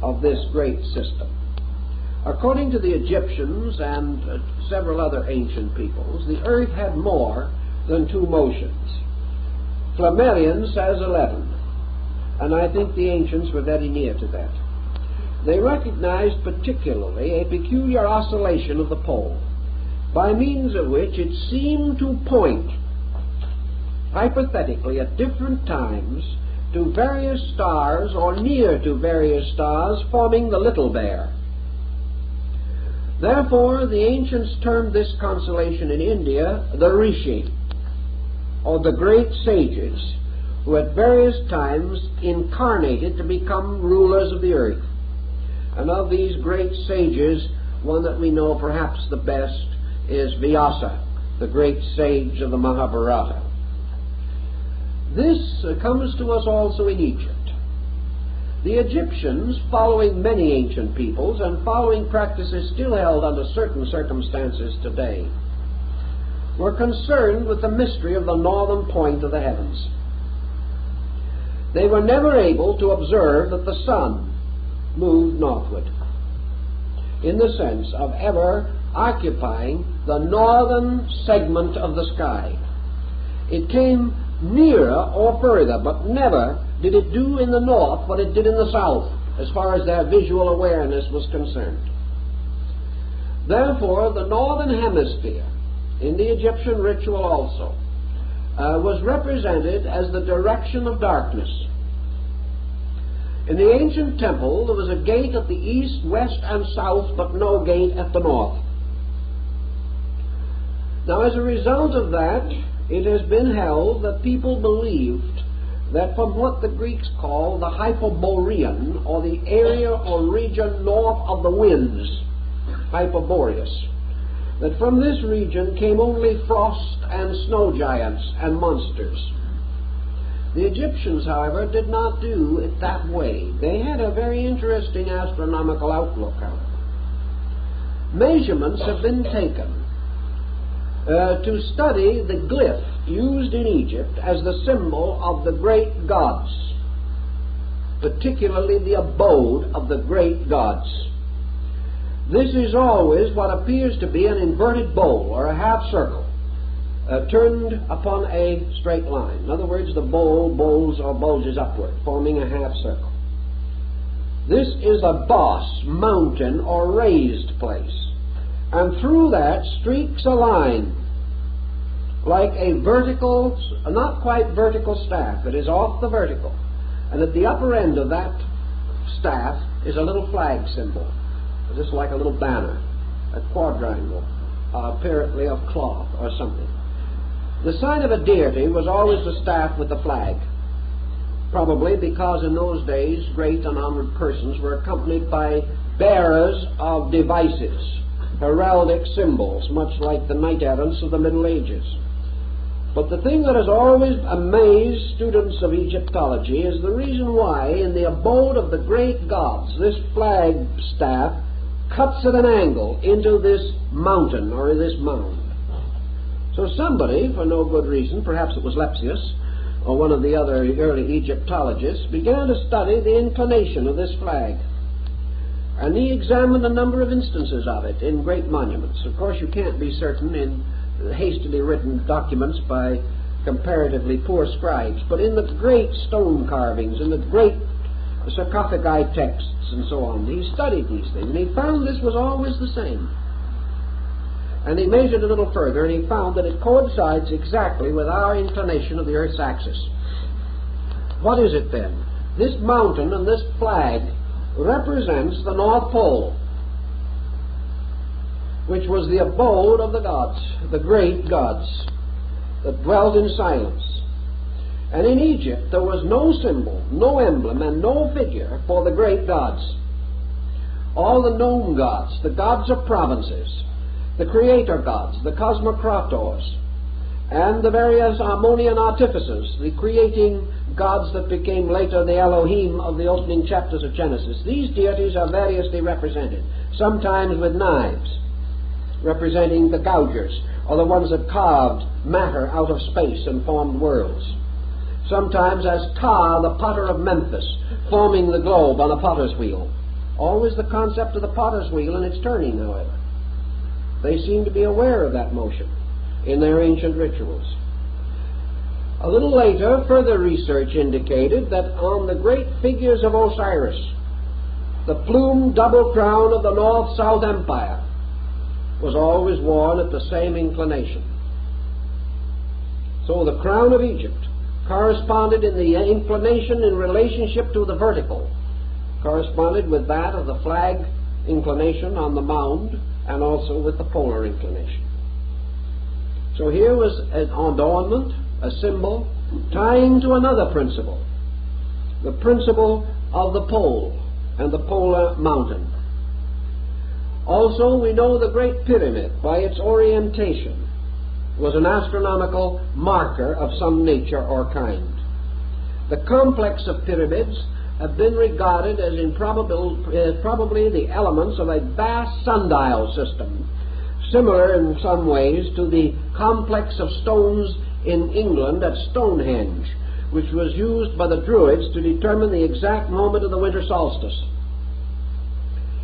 of this great system. According to the Egyptians and several other ancient peoples, the earth had more than two motions. Flammarion says 11, and I think the ancients were very near to that. They recognized particularly a peculiar oscillation of the pole, by means of which it seemed to point, hypothetically at different times, to various stars or near to various stars forming the Little Bear. Therefore, the ancients termed this constellation in India the Rishi, or the great sages, who at various times incarnated to become rulers of the earth. And of these great sages, one that we know perhaps the best is Vyasa, the great sage of the Mahabharata. This comes to us also in Egypt. The Egyptians, following many ancient peoples and following practices still held under certain circumstances today, were concerned with the mystery of the northern point of the heavens. They were never able to observe that the sun moved northward, in the sense of ever occupying the northern segment of the sky. It came nearer or further, but never did it do in the north what it did in the south, as far as their visual awareness was concerned. Therefore, the northern hemisphere, in the Egyptian ritual also, was represented as the direction of darkness. In the ancient temple, there was a gate at the east, west, and south, but no gate at the north. Now, as a result of that, it has been held that people believed that from what the Greeks call the Hyperborean, or the area or region north of the winds, Hyperboreus, that from this region came only frost and snow giants and monsters. The Egyptians, however, did not do it that way. They had a very interesting astronomical outlook on it. Measurements have been taken to study the glyph used in Egypt as the symbol of the great gods, particularly the abode of the great gods. This is always what appears to be an inverted bowl or a half circle turned upon a straight line. In other words, the bowl bowls or bulges upward, forming a half circle. This is a boss, mountain, or raised place, and through that streaks a line like a vertical, not quite vertical staff. It is off the vertical, and at the upper end of that staff is a little flag symbol, just like a little banner, a quadrangle, apparently of cloth or something. The sign of a deity was always the staff with the flag, probably because in those days great and honored persons were accompanied by bearers of devices, heraldic symbols, much like the knight-errants of the Middle Ages. But the thing that has always amazed students of Egyptology is the reason why in the abode of the great gods this flag staff cuts at an angle into this mountain or this mound. So somebody, for no good reason, perhaps it was Lepsius or one of the other early Egyptologists, began to study the inclination of this flag. And he examined a number of instances of it in great monuments. Of course, you can't be certain in hastily written documents by comparatively poor scribes, but in the great stone carvings, in the great sarcophagi texts and so on, he studied these things, and he found this was always the same. And he measured a little further, and he found that it coincides exactly with our inclination of the Earth's axis. What is it then? This mountain and this flag represents the North Pole, which was the abode of the gods, the great gods, that dwelt in silence. And in Egypt there was no symbol, no emblem, and no figure for the great gods. All the known gods, the gods of provinces, the creator gods, the cosmocrators, and the various harmonian artificers, the creating gods that became later the Elohim of the opening chapters of Genesis. These deities are variously represented, sometimes with knives, representing the gougers, or the ones that carved matter out of space and formed worlds. Sometimes as Ka, the potter of Memphis, forming the globe on a potter's wheel. Always the concept of the potter's wheel and its turning, however. They seem to be aware of that motion in their ancient rituals. A little later, further research indicated that on the great figures of Osiris, the plumed double crown of the North-South Empire was always worn at the same inclination. So the crown of Egypt corresponded in the inclination in relationship to the vertical, corresponded with that of the flag inclination on the mound, and also with the polar inclination. So here was an adornment, a symbol, tying to another principle, the principle of the pole and the polar mountain. Also, we know the Great Pyramid, by its orientation, was an astronomical marker of some nature or kind. The complex of pyramids have been regarded as probably the elements of a vast sundial system, similar in some ways to the complex of stones in England at Stonehenge, which was used by the Druids to determine the exact moment of the winter solstice.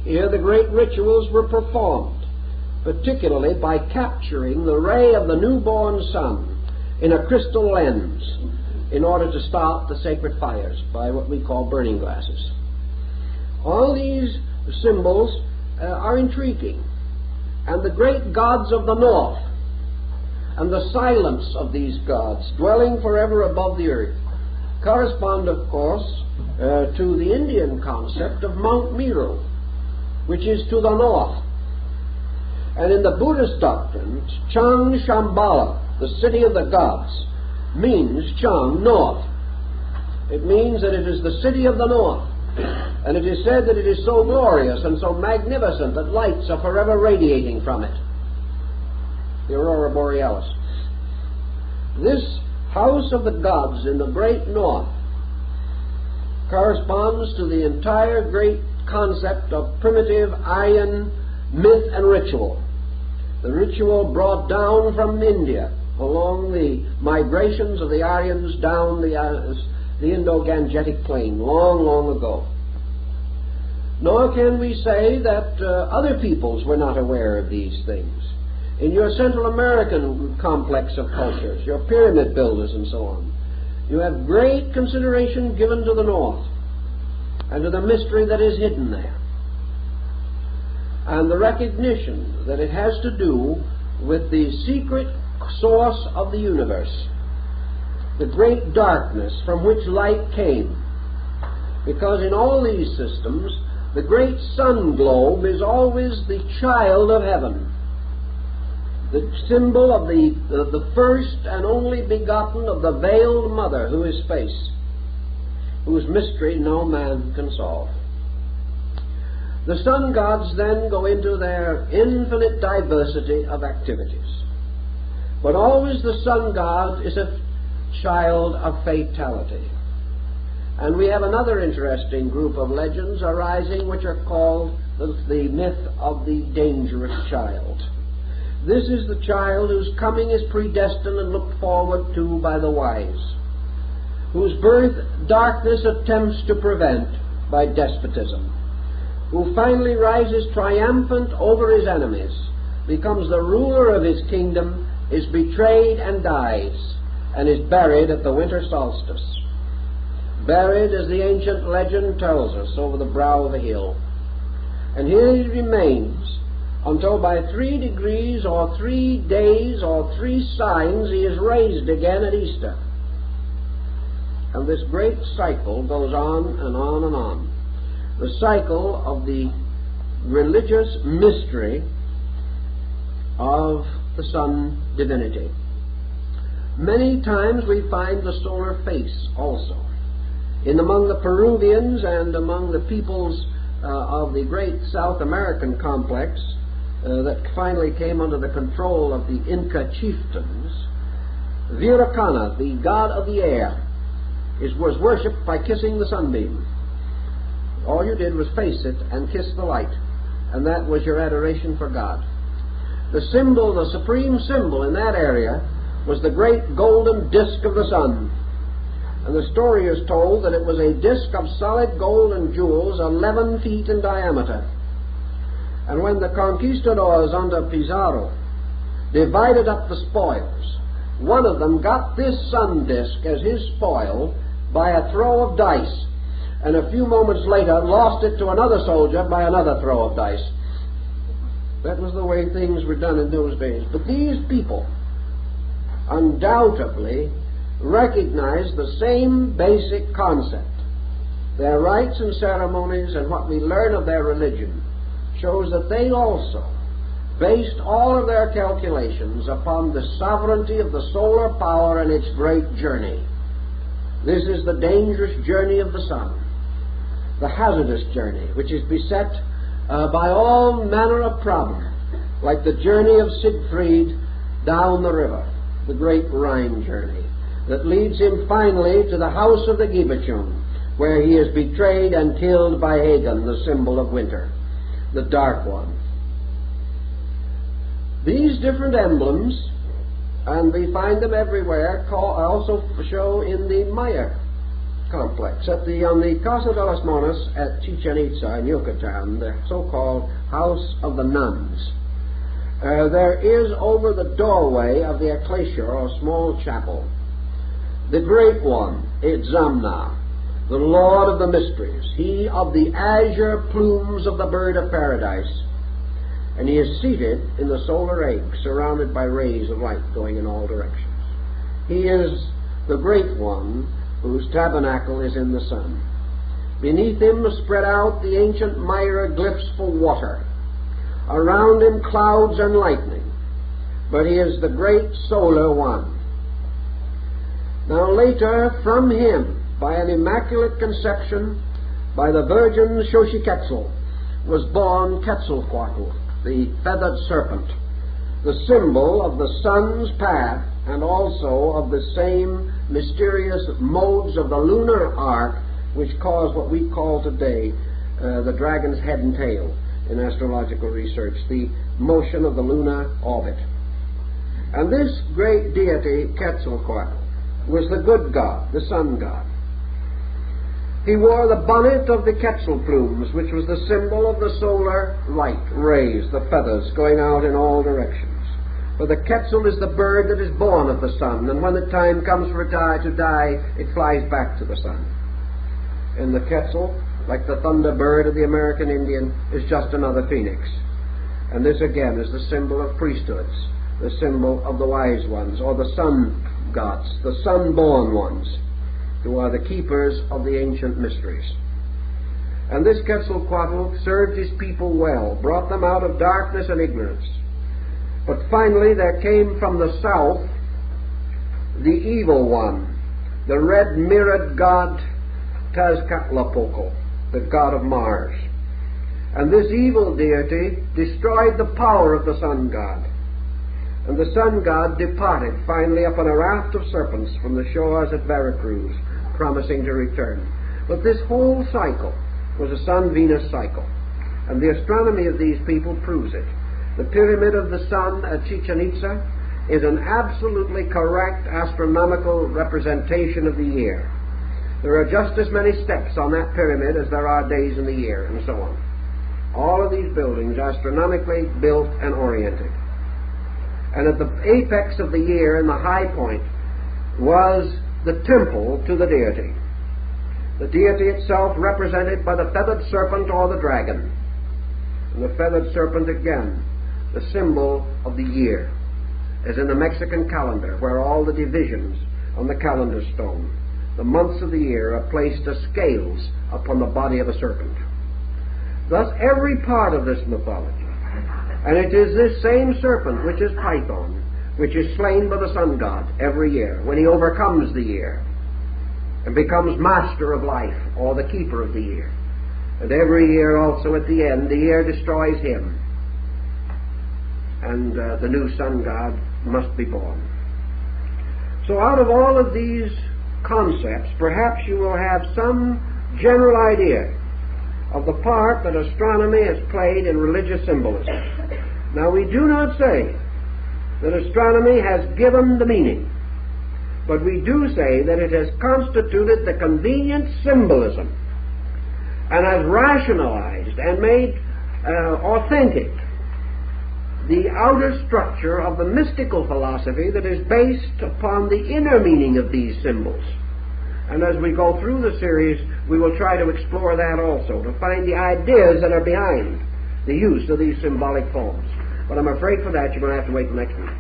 Here the great rituals were performed, particularly by capturing the ray of the newborn sun in a crystal lens in order to start the sacred fires by what we call burning glasses. All these symbols are intriguing, and the great gods of the north and the silence of these gods dwelling forever above the earth correspond, of course, to the Indian concept of Mount Meru, which is to the north. And in the Buddhist doctrines, Chang Shambhala, the city of the gods, means Chang, north. It means that it is the city of the north. And it is said that it is so glorious and so magnificent that lights are forever radiating from it. The Aurora Borealis. This house of the gods in the great north corresponds to the entire great concept of primitive Aryan myth and ritual. The ritual brought down from India along the migrations of the Aryans down the Indo-Gangetic plain long, long ago. Nor can we say that other peoples were not aware of these things. In your Central American complex of cultures, your pyramid builders and so on, you have great consideration given to the north and to the mystery that is hidden there, and the recognition that it has to do with the secret source of the universe, the great darkness from which light came. Because in all these systems, the great sun globe is always the child of heaven, the symbol of the first and only begotten of the veiled mother who is space, whose mystery no man can solve. The sun gods then go into their infinite diversity of activities. But always the sun god is a child of fatality. And we have another interesting group of legends arising which are called the myth of the dangerous child. This is the child whose coming is predestined and looked forward to by the wise, whose birth darkness attempts to prevent by despotism, who finally rises triumphant over his enemies, becomes the ruler of his kingdom, is betrayed and dies, and is buried at the winter solstice. Buried, as the ancient legend tells us, over the brow of a hill. And here he remains until by 3 degrees or 3 days or 3 signs he is raised again at Easter. And this great cycle goes on and on and on. The cycle of the religious mystery of the sun divinity. Many times we find the solar face also. Among the Peruvians and among the peoples of the great South American complex that finally came under the control of the Inca chieftains, Viracana, the god of the air, was worshipped by kissing the sunbeam. All you did was face it and kiss the light, and that was your adoration for God. The symbol, the supreme symbol in that area, was the great golden disk of the sun. And the story is told that it was a disk of solid gold and jewels 11 feet in diameter. And when the conquistadors under Pizarro divided up the spoils, one of them got this sun disk as his spoil by a throw of dice, and a few moments later lost it to another soldier by another throw of dice. That was the way things were done in those days. But these people undoubtedly recognize the same basic concept. Their rites and ceremonies and what we learn of their religion shows that they also based all of their calculations upon the sovereignty of the solar power and its great journey. This is the dangerous journey of the sun, the hazardous journey, which is beset by all manner of problem, like the journey of Siegfried down the river, the great Rhine journey, that leads him finally to the house of the Gibeton, where he is betrayed and killed by Hagen, the symbol of winter, the dark one. These different emblems, and we find them everywhere, also show in the Maya complex. On the Casa de las Monas at Chichen Itza in Yucatan, the so-called House of the Nuns, there is over the doorway of the ecclesia, or small chapel, the Great One, Itzamna, the Lord of the Mysteries, he of the azure plumes of the bird of paradise, and he is seated in the solar egg, surrounded by rays of light going in all directions. He is the Great One, whose tabernacle is in the sun. Beneath him spread out the ancient Myra glyphs for water. Around him clouds and lightning. But he is the great solar one. Now later, from him, by an immaculate conception, by the virgin Xochiquetzal, was born Quetzalcoatl, the feathered serpent, the symbol of the sun's path, and also of the same mysterious modes of the lunar arc which cause what we call today the dragon's head and tail in astrological research, the motion of the lunar orbit. And this great deity, Quetzalcoatl, was the good god, the sun god. He wore the bonnet of the quetzal plumes, which was the symbol of the solar light rays, the feathers going out in all directions. For the quetzal is the bird that is born of the sun, and when the time comes for it to die, it flies back to the sun. And the quetzal, like the thunderbird of the American Indian, is just another phoenix. And this again is the symbol of priesthoods, the symbol of the wise ones, or the sun gods, the sun-born ones, who are the keepers of the ancient mysteries. And this Quetzalcoatl served his people well, brought them out of darkness and ignorance. But finally there came from the south the evil one, the red-mirrored god Tezcatlipoca, the god of Mars. And this evil deity destroyed the power of the sun god. And the sun god departed finally upon a raft of serpents from the shores at Veracruz, promising to return. But this whole cycle was a sun-Venus cycle, and the astronomy of these people proves it. The pyramid of the sun at Chichen Itza is an absolutely correct astronomical representation of the year. There are just as many steps on that pyramid as there are days in the year, and so on. All of these buildings astronomically built and oriented. And at the apex of the year, in the high point, was the temple to the deity. The deity itself represented by the feathered serpent or the dragon. And the feathered serpent again, the symbol of the year, as in the Mexican calendar, where all the divisions on the calendar stone, the months of the year, are placed as scales upon the body of a serpent. Thus every part of this mythology, and it is this same serpent, which is Python, which is slain by the sun god every year, when he overcomes the year and becomes master of life, or the keeper of the year. And every year also at the end, the year destroys him, and the new sun god must be born. So out of all of these concepts, perhaps you will have some general idea of the part that astronomy has played in religious symbolism. Now, we do not say that astronomy has given the meaning, but we do say that it has constituted the convenient symbolism and has rationalized and made authentic the outer structure of the mystical philosophy that is based upon the inner meaning of these symbols. And as we go through the series, we will try to explore that also, to find the ideas that are behind the use of these symbolic forms. But I'm afraid for that you're going to have to wait till next week.